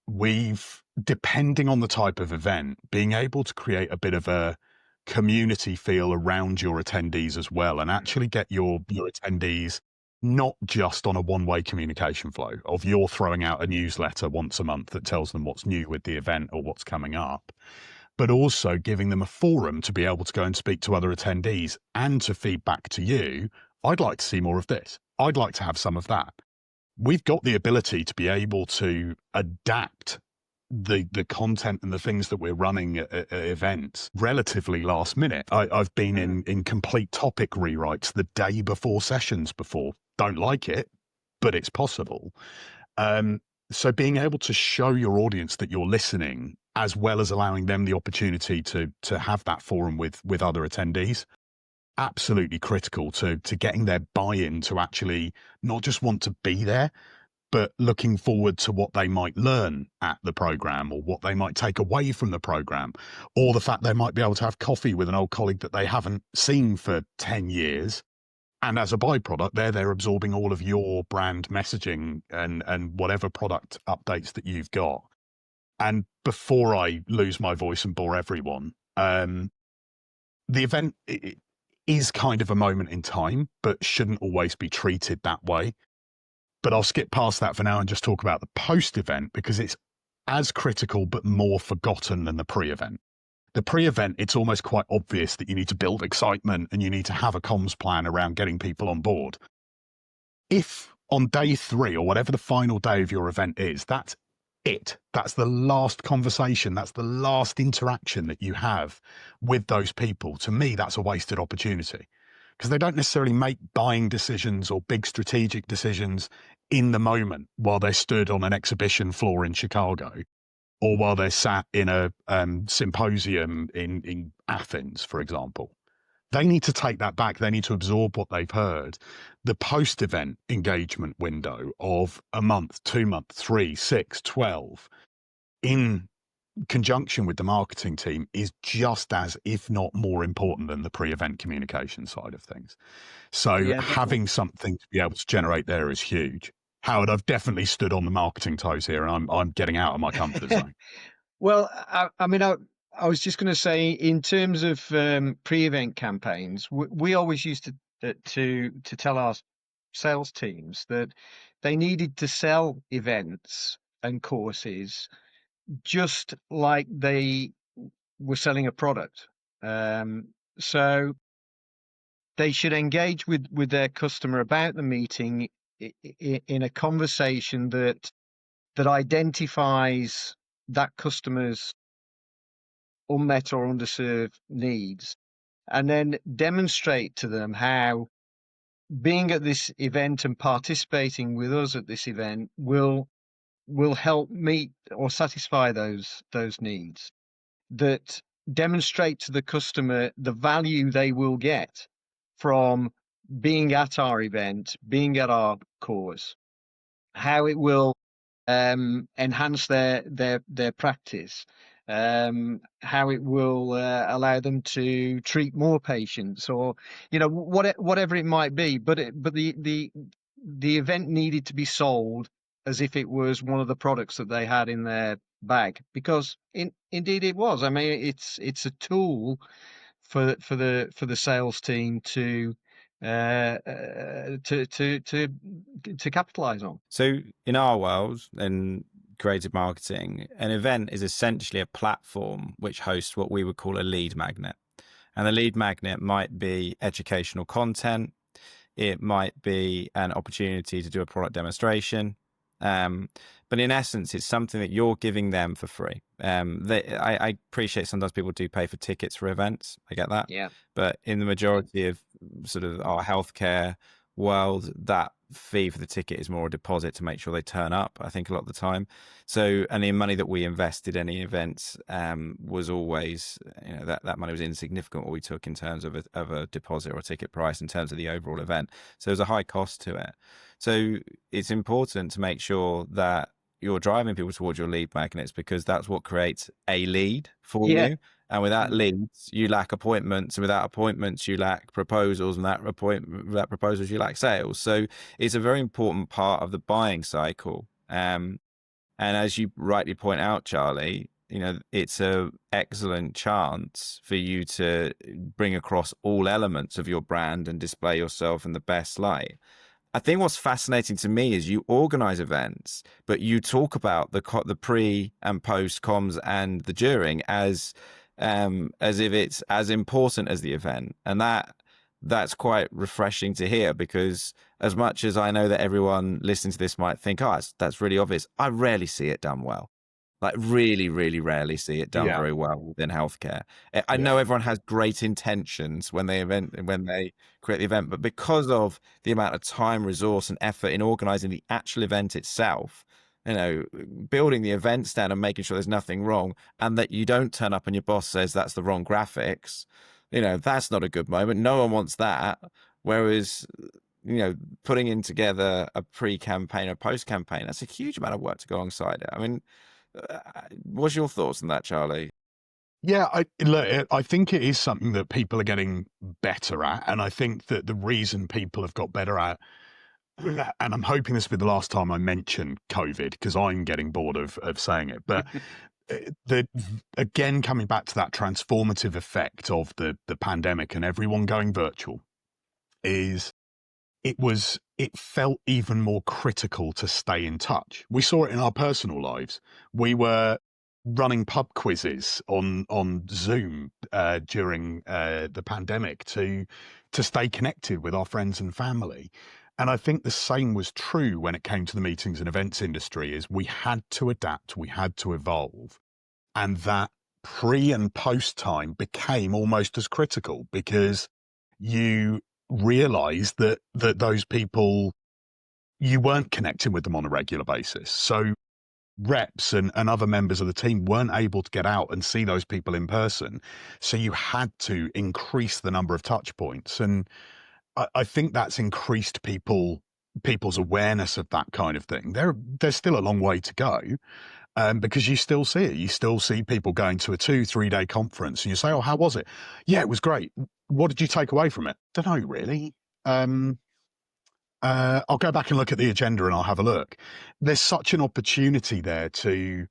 depending on the type of event, being able to create a bit of a community feel around your attendees as well, and actually get your attendees not just on a one-way communication flow of you're throwing out a newsletter once a month that tells them what's new with the event or what's coming up, but also giving them a forum to be able to go and speak to other attendees and to feed back to you. I'd like to see more of this. I'd like to have some of that. We've got the ability to be able to adapt the content and the things that we're running at events relatively last minute. I've been in complete topic rewrites the day before sessions before. Don't like it, but it's possible. So being able to show your audience that you're listening, as well as allowing them the opportunity to have that forum with other attendees, absolutely critical to getting their buy-in to actually not just want to be there, but looking forward to what they might learn at the program or what they might take away from the program, or the fact they might be able to have coffee with an old colleague that they haven't seen for 10 years. And as a byproduct, they're absorbing all of your brand messaging and whatever product updates that you've got. And before I lose my voice and bore everyone, the event is kind of a moment in time, but shouldn't always be treated that way. But I'll skip past that for now and just talk about the post-event, because it's as critical but more forgotten than the pre-event. The pre-event, it's almost quite obvious that you need to build excitement and you need to have a comms plan around getting people on board. If on day 3 or whatever the final day of your event is, that's it. That's the last conversation. That's the last interaction that you have with those people. To me, that's a wasted opportunity, because they don't necessarily make buying decisions or big strategic decisions in the moment while they're stood on an exhibition floor in Chicago, or while they're sat in a symposium in Athens, for example. They need to take that back. They need to absorb what they've heard. The post-event engagement window of a month, 2 months, 3, 6, 12, in conjunction with the marketing team, is just as, if not more important than the pre-event communication side of things. So Yeah, having something to be able to generate there is huge. Howard, I've definitely stood on the marketing toes here, and I'm getting out of my comfort zone. Well, I mean, I was just going to say, in terms of pre-event campaigns, we always used to tell our sales teams that they needed to sell events and courses just like they were selling a product. So they should engage with their customer about the meeting in a conversation that identifies that customer's unmet or underserved needs, and then demonstrate to them how being at this event and participating with us at this event will help meet or satisfy those needs, that demonstrate to the customer the value they will get from being at our event, being at our course, how it will enhance their practice, how it will allow them to treat more patients, or whatever it might be. But the event needed to be sold as if it was one of the products that they had in their bag, because indeed it was. I mean, it's a tool for the sales team to capitalize on. So in our world, in creative marketing, an event is essentially a platform which hosts what we would call a lead magnet. And the lead magnet might be educational content. It might be an opportunity to do a product demonstration. But in essence, it's something that you're giving them for free. I appreciate sometimes people do pay for tickets for events. I get that. Yeah. But in the majority of sort of our healthcare world, that fee for the ticket is more a deposit to make sure they turn up, I think, a lot of the time. So, and the money that we invested in any events was always, that money was insignificant what we took in terms of a deposit or a ticket price in terms of the overall event. So there's a high cost to it. So it's important to make sure that you're driving people towards your lead magnets, because that's what creates a lead for you. And without leads, you lack appointments. And without appointments, you lack proposals. And without proposals, you lack sales. So it's a very important part of the buying cycle. And as you rightly point out, Charlie, it's an excellent chance for you to bring across all elements of your brand and display yourself in the best light. I think what's fascinating to me is you organize events, but you talk about the pre and post comms and the during as if it's as important as the event. And that's quite refreshing to hear, because as much as I know that everyone listening to this might think, oh, that's really obvious, I rarely see it done well. Like really, really rarely see it done very well within healthcare. I know everyone has great intentions when they create the event, but because of the amount of time, resource, and effort in organizing the actual event itself, building the event stand and making sure there's nothing wrong, and that you don't turn up and your boss says that's the wrong graphics, that's not a good moment. No one wants that. Whereas, putting in together a pre-campaign or post-campaign, that's a huge amount of work to go alongside it. I mean, what's your thoughts on that, Charlie? Yeah, I think it is something that people are getting better at. And I think that the reason people have got better at, and I'm hoping this will be the last time I mention COVID, because I'm getting bored of saying it, but again, coming back to that transformative effect of the pandemic and everyone going virtual, is it felt even more critical to stay in touch. We saw it in our personal lives. We were running pub quizzes on Zoom during the pandemic to stay connected with our friends and family. And I think the same was true when it came to the meetings and events industry, is we had to adapt, we had to evolve. And that pre and post time became almost as critical, because you realized that those people, you weren't connecting with them on a regular basis. So reps and other members of the team weren't able to get out and see those people in person. So you had to increase the number of touch points. And I think that's increased people's awareness of that kind of thing. There's still a long way to go. Because you still see it. You still see people going to a 2-3 day conference and you say, oh, how was it? Yeah, it was great. What did you take away from it? Don't know, really. I'll go back and look at the agenda and I'll have a look. There's such an opportunity there to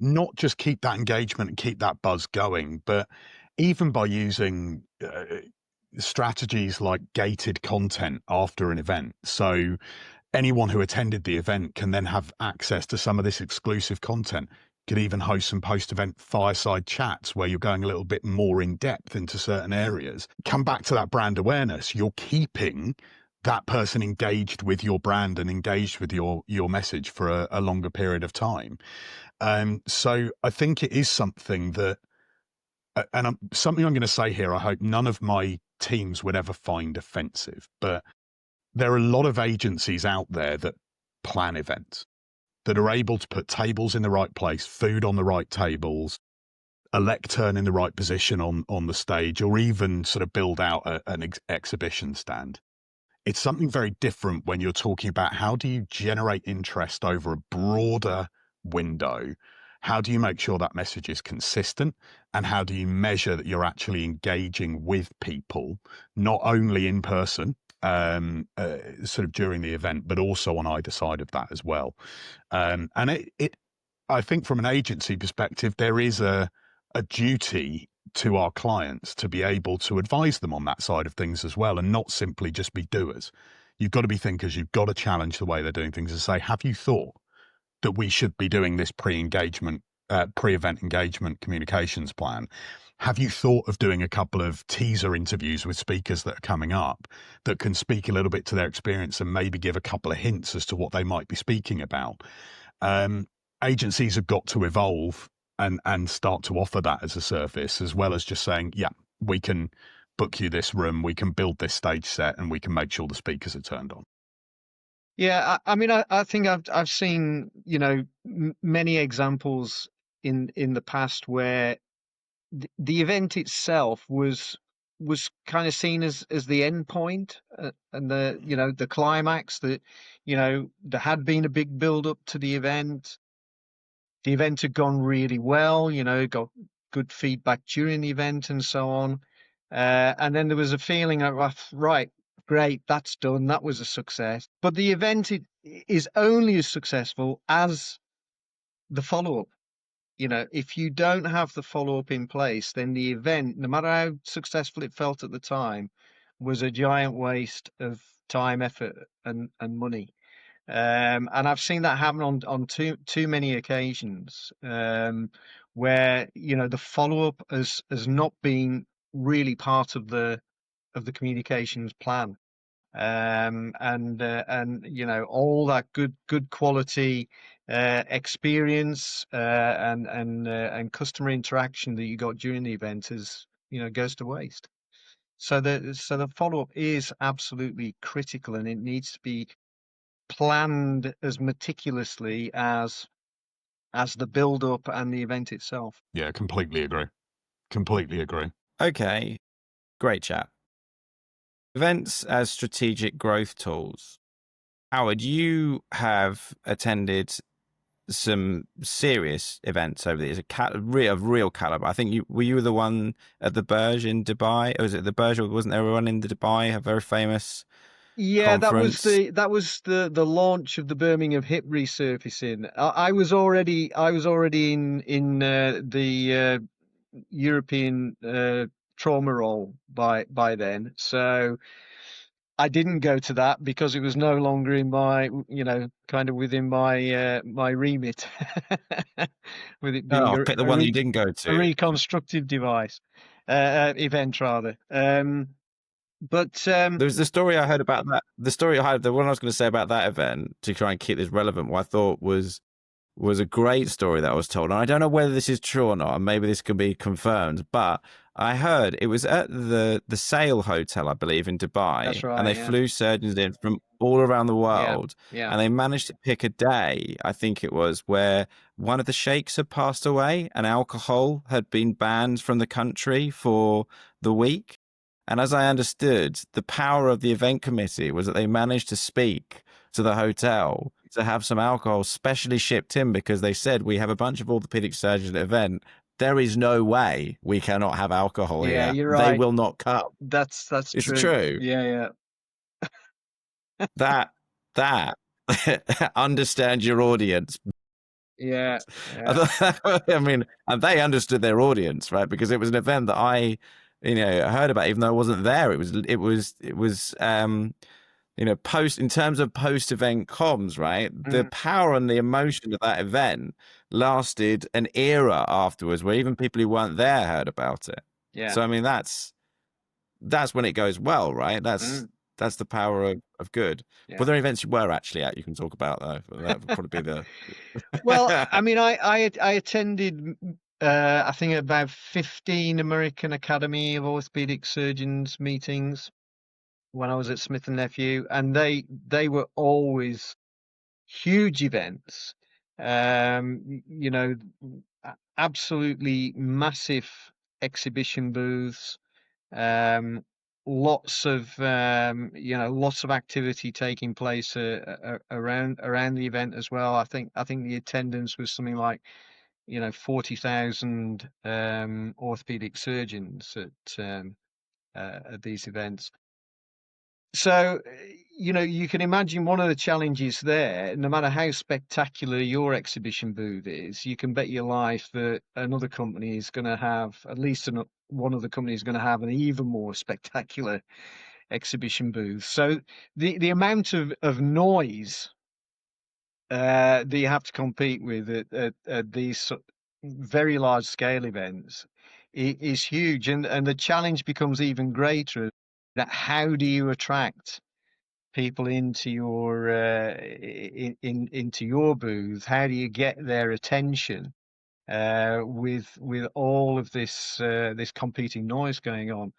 not just keep that engagement and keep that buzz going, but even by using strategies like gated content after an event. So anyone who attended the event can then have access to some of this exclusive content. Could even host some post-event fireside chats where you're going a little bit more in depth into certain areas. Come back to that brand awareness. You're keeping that person engaged with your brand and engaged with your message for a longer period of time. So I think it is something that, and something I'm going to say here, I hope none of my teams would ever find offensive, but there are a lot of agencies out there that plan events, that are able to put tables in the right place, food on the right tables, a lectern in the right position on the stage, or even sort of build out an exhibition stand. It's something very different when you're talking about how do you generate interest over a broader window? How do you make sure that message is consistent? And how do you measure that you're actually engaging with people, not only in person, sort of during the event, but also on either side of that as well? And I think from an agency perspective, there is a duty to our clients to be able to advise them on that side of things as well, and not simply just be doers. You've got to be thinkers. You've got to challenge the way they're doing things and say, have you thought that we should be doing this pre-event engagement communications plan? Have you thought of doing a couple of teaser interviews with speakers that are coming up that can speak a little bit to their experience and maybe give a couple of hints as to what they might be speaking about? Agencies have got to evolve and start to offer that as a service, as well as just saying, yeah, we can book you this room, we can build this stage set, and we can make sure the speakers are turned on. Yeah, I mean, I think I've seen, many examples in the past where the event itself was kind of seen as the end point, and the climax, that there had been a big build up to the event. The event had gone really well, got good feedback during the event and so on. And then there was a feeling of, right, great, that's done. That was a success. But the event is only as successful as the follow-up. If you don't have the follow-up in place, then the event, no matter how successful it felt at the time, was a giant waste of time, effort, and money. And I've seen that happen on too many occasions, where the follow-up has not been really part of the communications plan. And all that good quality experience and customer interaction that you got during the event goes to waste. So the follow-up is absolutely critical, and it needs to be planned as meticulously as the build up and the event itself. Yeah, completely agree. Completely agree. Okay, great chat. Events as strategic growth tools. Howard, you have attended some serious events over the years, of real caliber. I think were you the one at the Burj in Dubai? Or was it the Burj, or wasn't there one in the Dubai, a very famous conference? That was the launch of the Birmingham hip resurfacing. I was already in the European trauma role by then, so I didn't go to that because it was no longer in my, kind of within my my remit, with it being Oh, pick the one that you didn't go a to. reconstructive device, event rather. But There was the story I heard about that. The one I was going to say about that event to try and keep this relevant, what I thought was a great story that was told. And I don't know whether this is true or not, and maybe this can be confirmed, but I heard it was at the Sale Hotel, I believe, in that's Dubai, and right. they Yeah. flew surgeons in from all around the Yeah. world, Yeah. and they managed to pick a day, I think it was, where one of the sheikhs had passed away and alcohol had been banned from the country for the week. And as I understood, the power of the event committee was that they managed to speak to the hotel to have some alcohol specially shipped in, because they said, we have a bunch of orthopedic surgeons at the event. There is no way we cannot have alcohol Yeah, here. you're They right. will not come. That's It's true. true. Yeah. That understand your audience. Yeah. I mean, and they understood their audience, right? Because it was an event that I heard about, even though I wasn't there. Post in terms of post-event comms, right? The power and the emotion of that event lasted an era afterwards, where even people who weren't there heard about it. Yeah. So I mean, that's when it goes well, right? That's the power of good. Yeah. Were there events you were actually at? You can talk about though. That would probably be the. Well, I mean, I attended, I think about 15 American Academy of Orthopedic Surgeons meetings when I was at Smith and Nephew, and they were always huge events. Absolutely massive exhibition booths. Um, lots of activity taking place around the event as well. I think the attendance was something like 40,000 orthopedic surgeons at these events. So, you can imagine one of the challenges there, no matter how spectacular your exhibition booth is, you can bet your life that another company is going to have, at least one of the companies is going to have an even more spectacular exhibition booth. So the amount of noise that you have to compete with at these very large scale events is huge. And the challenge becomes even greater, that how do you attract people into your into your booth? How do you get their attention with all of this competing noise going on?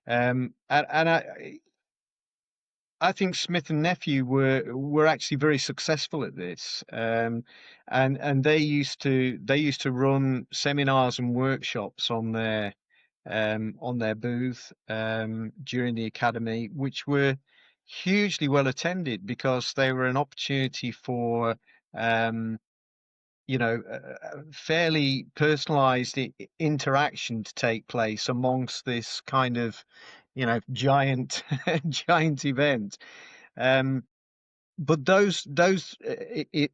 And I think Smith and Nephew were actually very successful at this, and they used to run seminars and workshops on their booth during the academy, which were hugely well attended because they were an opportunity for fairly personalized interaction to take place amongst this kind of giant giant event. But those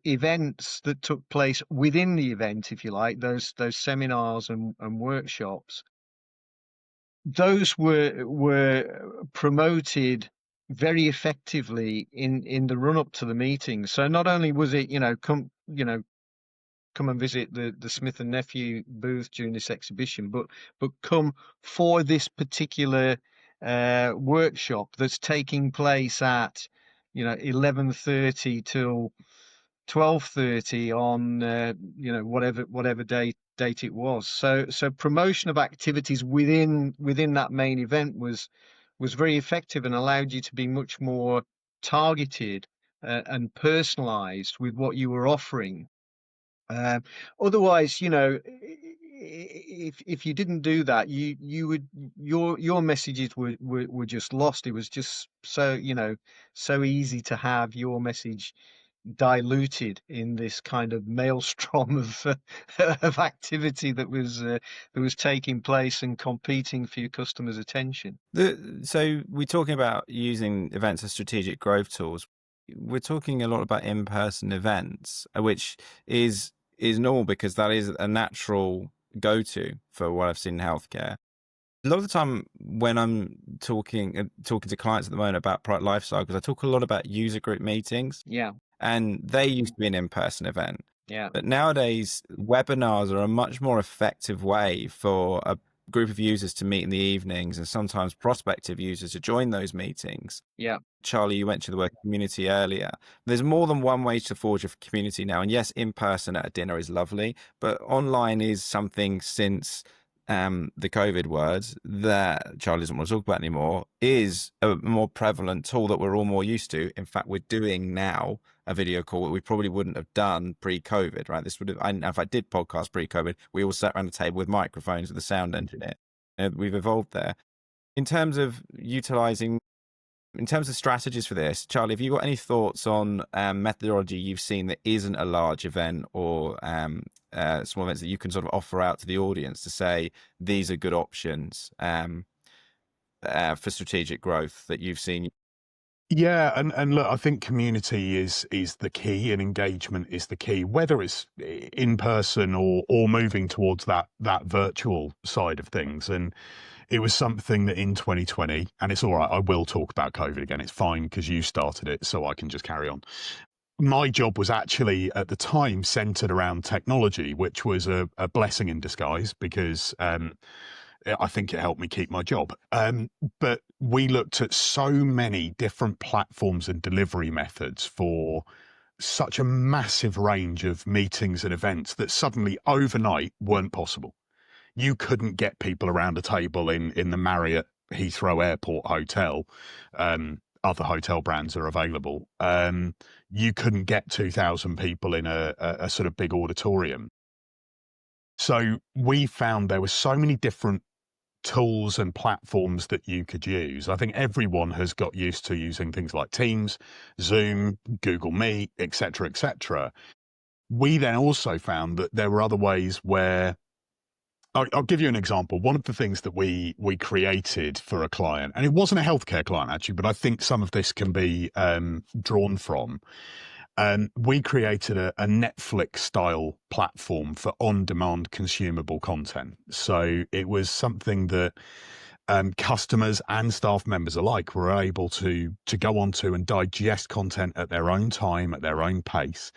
events that took place within the event, if you like, those seminars and workshops, those were promoted very effectively in the run up to the meeting. So not only was it come and visit the Smith and Nephew booth during this exhibition, but come for this particular workshop that's taking place at 11:30 till 12:30 on whatever date it was. So promotion of activities within that main event was very effective and allowed you to be much more targeted and personalized with what you were offering. Otherwise, if you didn't do that, you would your messages were just lost. It was just so easy to have your message diluted in this kind of maelstrom of activity that was taking place and competing for your customers' attention. So we're talking about using events as strategic growth tools. We're talking a lot about in-person events, which is normal because that is a natural go-to for what I've seen in healthcare. A lot of the time when I'm talking to clients at the moment about product life cycles, I talk a lot about user group meetings, Yeah, and they used to be an in-person event. yeah, But nowadays, webinars are a much more effective way for a group of users to meet in the evenings, and sometimes prospective users to join those meetings. yeah, Charlie, you mentioned the word community earlier. There's more than one way to forge a community now. And yes, in person at a dinner is lovely, but online is something since the COVID words that Charlie doesn't want to talk about anymore, is a more prevalent tool that we're all more used to. In fact, we're doing now a video call that we probably wouldn't have done pre-COVID, right? This would have, if I did podcast pre-COVID, we all sat around a table with microphones with a sound engineer. We've evolved there. In terms of utilizing In terms of strategies for this, Charlie, have you got any thoughts on methodology you've seen that isn't a large event or small events that you can sort of offer out to the audience to say these are good options for strategic growth that you've seen? Yeah, and look, I think community is the key, and engagement is the key, whether it's in person or moving towards that virtual side of things. And it was something that in 2020, and it's all right, I will talk about COVID again. It's fine because you started it, so I can just carry on. My job was actually at the time centered around technology, which was a blessing in disguise because I think it helped me keep my job. But we looked at so many different platforms and delivery methods for such a massive range of meetings and events that suddenly overnight weren't possible. You couldn't get people around a table in the Marriott Heathrow Airport Hotel. Other hotel brands are available. You couldn't get 2,000 people in a sort of big auditorium. So we found there were so many different tools and platforms that you could use. I think everyone has got used to using things like Teams, Zoom, Google Meet, etc., etc. We then also found that there were other ways where I'll give you an example. One of the things that we created for a client, and it wasn't a healthcare client actually, but I think some of this can be drawn from. We created a Netflix style platform for on-demand consumable content. So it was something that customers and staff members alike were able to go onto and digest content at their own time, at their own pace,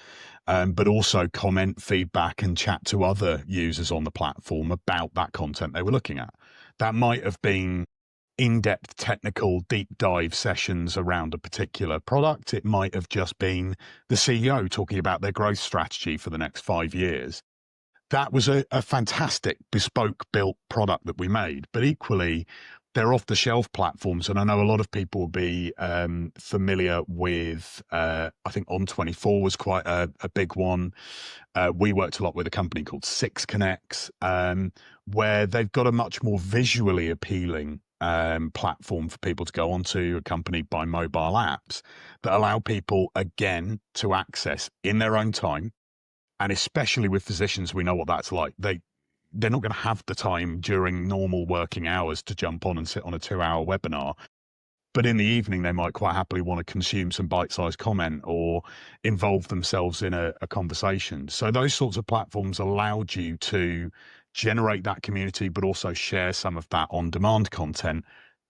but also comment, feedback, and chat to other users on the platform about that content they were looking at. That might have been in-depth technical deep dive sessions around a particular product. It might have just been the CEO talking about their growth strategy for the next 5 years. That was a fantastic bespoke built product that we made, but equally they're off the shelf platforms. And I know a lot of people will be familiar with, I think On24 was quite a big one. We worked a lot with a company called Six Connects, where they've got a much more visually appealing platform for people to go onto, accompanied by mobile apps that allow people, again, to access in their own time. And especially with physicians, we know what that's like. They're not going to have the time during normal working hours to jump on and sit on a 2-hour webinar. But in the evening, they might quite happily want to consume some bite-sized comment or involve themselves in a conversation. So those sorts of platforms allowed you to generate that community, but also share some of that on-demand content,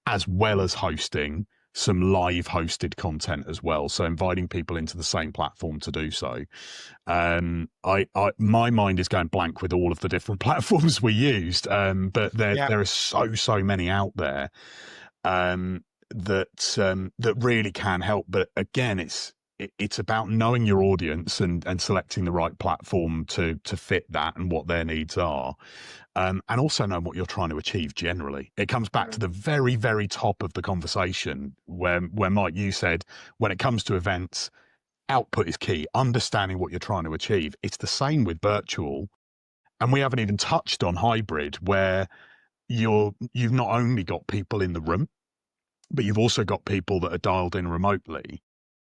as well as hosting some live hosted content as well. So inviting people into the same platform to do so. My mind is going blank with all of the different platforms we used, but there are so many out there that really can help. But again, it's about knowing your audience and selecting the right platform to fit that and what their needs are. And also know what you're trying to achieve generally. It comes back to the very, very top of the conversation where Mike, you said, when it comes to events, output is key, understanding what you're trying to achieve. It's the same with virtual. And we haven't even touched on hybrid, where you've not only got people in the room, but you've also got people that are dialed in remotely.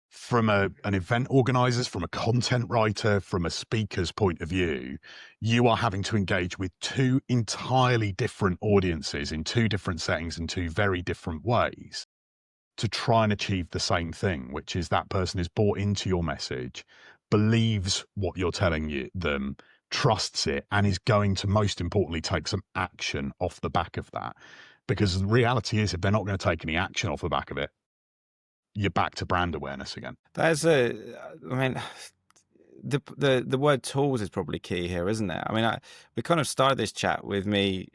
From an event organizer, from a content writer, from a speaker's point of view, you are having to engage with two entirely different audiences in two different settings in two very different ways to try and achieve the same thing, which is that person is bought into your message, believes what you're telling them, trusts it, and is going to, most importantly, take some action off the back of that. because the reality is, if they're not going to take any action off the back of it, you're back to brand awareness again. I mean, the word tools is probably key here, isn't it? I mean, we kind of started this chat with me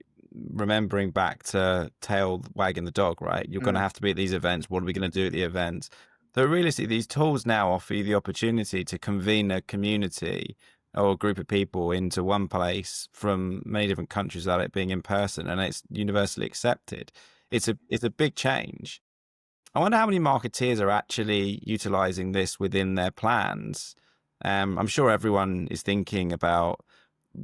remembering back to tail wagging the dog, right? You're going to have to be at these events. What are we going to do at the events? So realistically, these tools now offer you the opportunity to convene a community or a group of people into one place from many different countries without it being in person, and it's universally accepted. It's a big change. I wonder how many marketeers are actually utilizing this within their plans. I'm sure everyone is thinking about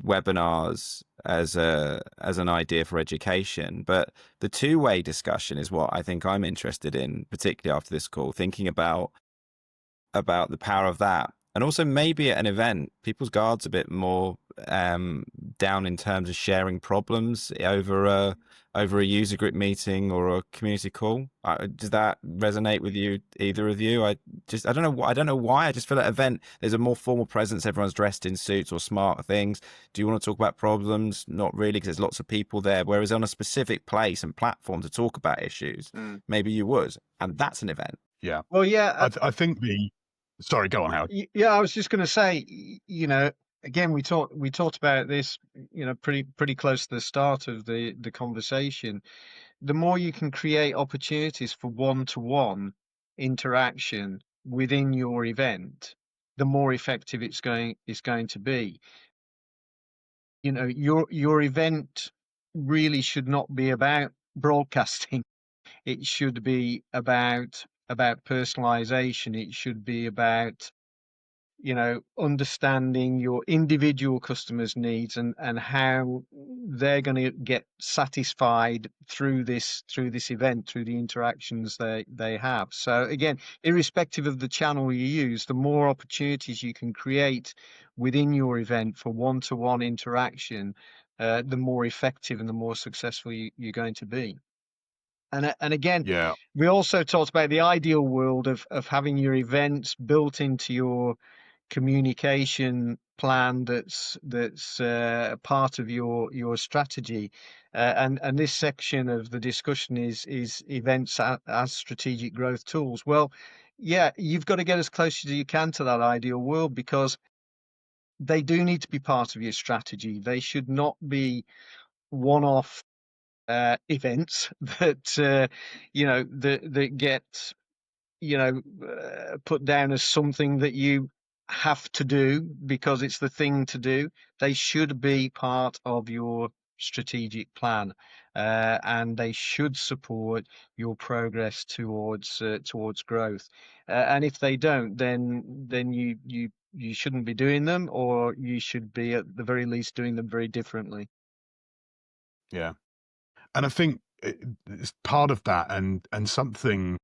webinars as an idea for education, but the two-way discussion is what I think I'm interested in, particularly after this call, thinking about the power of that. And also maybe at an event, people's guard's a bit more down in terms of sharing problems over a user group meeting or a community call. Does that resonate with you, either of you? I don't know why. I just feel at an event there's a more formal presence. Everyone's dressed in suits or smart things. Do you want to talk about problems? Not really, because there's lots of people there. Whereas on a specific place and platform to talk about issues, maybe you would, and that's an event. Yeah. Well, yeah. I think Sorry, go on, Howard. Yeah, I was just going to say, again, we talked about this, pretty close to the start of the conversation. The more you can create opportunities for one-to-one interaction within your event, the more effective it's going to be. Your event really should not be about broadcasting. It should be about personalization. It should be about understanding your individual customers' needs and how they're going to get satisfied through this event, through the interactions they have. So again, irrespective of the channel you use, the more opportunities you can create within your event for one-to-one interaction, the more effective and the more successful you're going to be. And again, Yeah. we also talked about the ideal world of having your events built into your communication plan that's part of your strategy, and this section of the discussion is events as strategic growth tools. Well, yeah, you've got to get as close as you can to that ideal world, because they do need to be part of your strategy. They should not be one-off events that that get put down as something that you have to do because it's the thing to do. They should be part of your strategic plan, and they should support your progress towards growth. And if they don't, then you shouldn't be doing them, or you should be at the very least doing them very differently. Yeah. And I think it's part of that, and something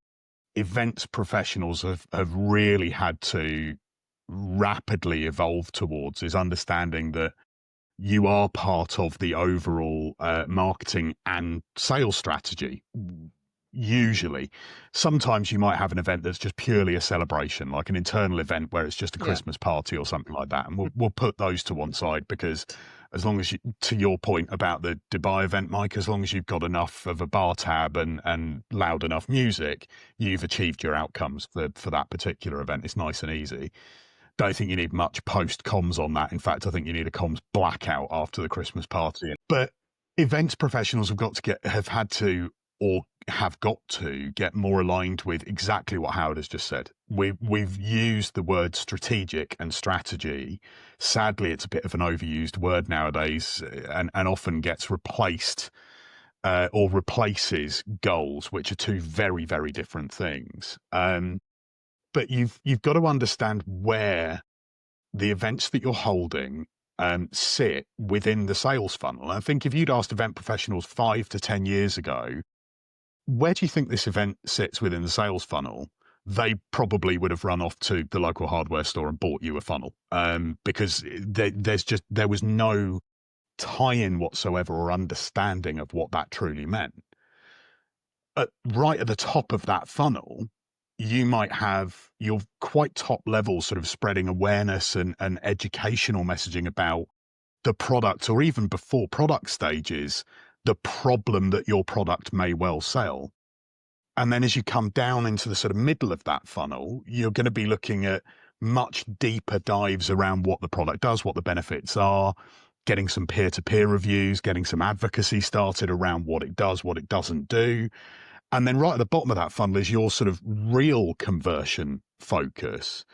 events professionals have really had to rapidly evolve towards is understanding that you are part of the overall marketing and sales strategy. Usually, sometimes you might have an event that's just purely a celebration, like an internal event where it's just a Christmas party or something like that, and we'll put those to one side, because as long as to your point about the Dubai event, Mike, as long as you've got enough of a bar tab and loud enough music, you've achieved your outcomes for that particular event. It's nice and easy. Don't think you need much post comms on that. In fact, I think you need a comms blackout after the Christmas party. But events professionals have had to get more aligned with exactly what Howard has just said. We've used the word strategic and strategy. Sadly, it's a bit of an overused word nowadays, and often gets replaced or replaces goals, which are two very, very different things. But you've got to understand where the events that you're holding sit within the sales funnel. And I think if you'd asked event professionals 5 to 10 years ago, where do you think this event sits within the sales funnel? They probably would have run off to the local hardware store and bought you a funnel, because there was no tie-in whatsoever or understanding of what that truly meant. Right at the top of that funnel, you might have your quite top level sort of spreading awareness and educational messaging about the product, or even before product stages, the problem that your product may well sell. And then as you come down into the sort of middle of that funnel, you're going to be looking at much deeper dives around what the product does, what the benefits are, getting some peer-to-peer reviews, getting some advocacy started around what it does, what it doesn't do. And then right at the bottom of that funnel is your sort of real conversion focus.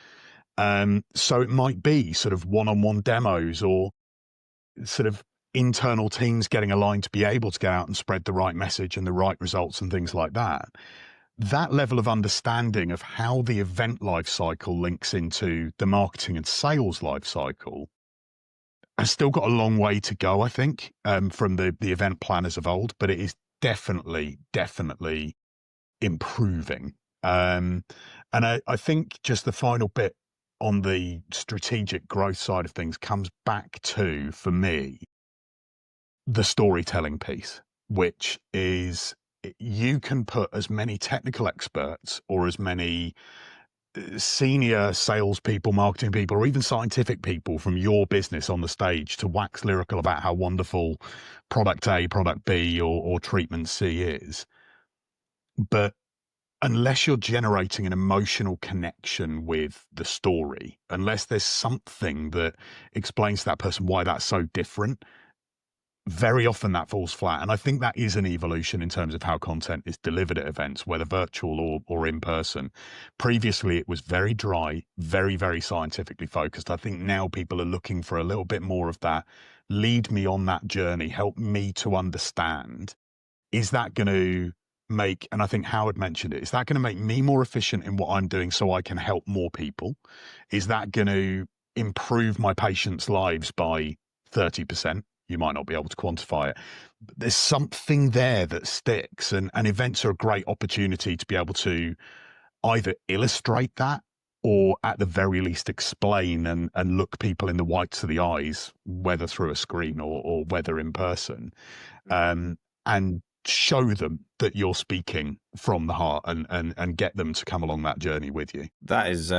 So it might be sort of one-on-one demos or sort of internal teams getting aligned to be able to get out and spread the right message and the right results and things like that. That level of understanding of how the event life cycle links into the marketing and sales life cycle has still got a long way to go, I think, from the event planners of old, but it is definitely improving. And I think just the final bit on the strategic growth side of things comes back to, for me, the storytelling piece, which is you can put as many technical experts or as many senior salespeople, marketing people, or even scientific people from your business on the stage to wax lyrical about how wonderful product A, product B, or treatment C is. But unless you're generating an emotional connection with the story, unless there's something that explains to that person why that's so different, very often that falls flat. And I think that is an evolution in terms of how content is delivered at events, whether virtual or in person. Previously, it was very dry, very scientifically focused. I think now people are looking for a little bit more of that. Lead me on that journey. Help me to understand. Is that going to make, and I think Howard mentioned it, is that going to make me more efficient in what I'm doing so I can help more people? Is that going to improve my patients' lives by 30%? You might not be able to quantify it, but there's something there that sticks, and events are a great opportunity to be able to either illustrate that or at the very least explain and look people in the whites of the eyes, whether through a screen or whether in person, and show them that you're speaking from the heart and get them to come along that journey with you. That is,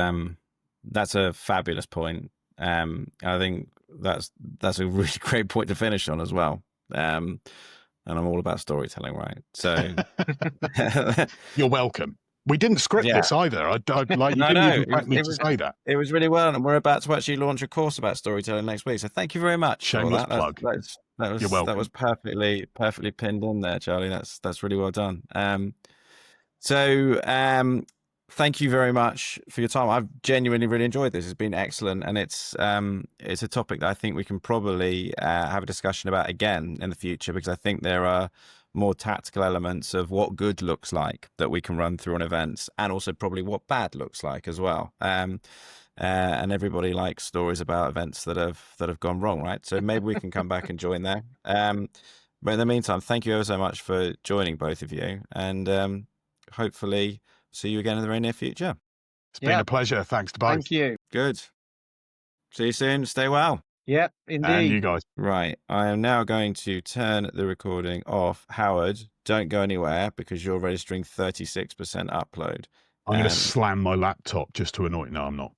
that's a fabulous point. I think that's a really great point to finish on as well. And I'm all about storytelling, right? So you're welcome. We didn't script this either. I'd like you didn't even prep me to say that. It was really well, and we're about to actually launch a course about storytelling next week. So thank you very much. Shameless plug. You're welcome. That was perfectly pinned in there, Charlie. That's really well done. Thank you very much for your time. I've genuinely really enjoyed this. It's been excellent, and it's a topic that I think we can probably have a discussion about again in the future, because I think there are more tactical elements of what good looks like that we can run through on events, and also probably what bad looks like as well. And everybody likes stories about events that have gone wrong, right? So maybe we can come back and join there. But in the meantime, thank you ever so much for joining, both of you, and hopefully see you again in the very near future. It's been a pleasure. Thanks to both. Thank you. Good. See you soon. Stay well. Yep, indeed. And you guys. Right. I am now going to turn the recording off. Howard, don't go anywhere, because you're registering 36% upload. I'm going to slam my laptop just to annoy. No, I'm not.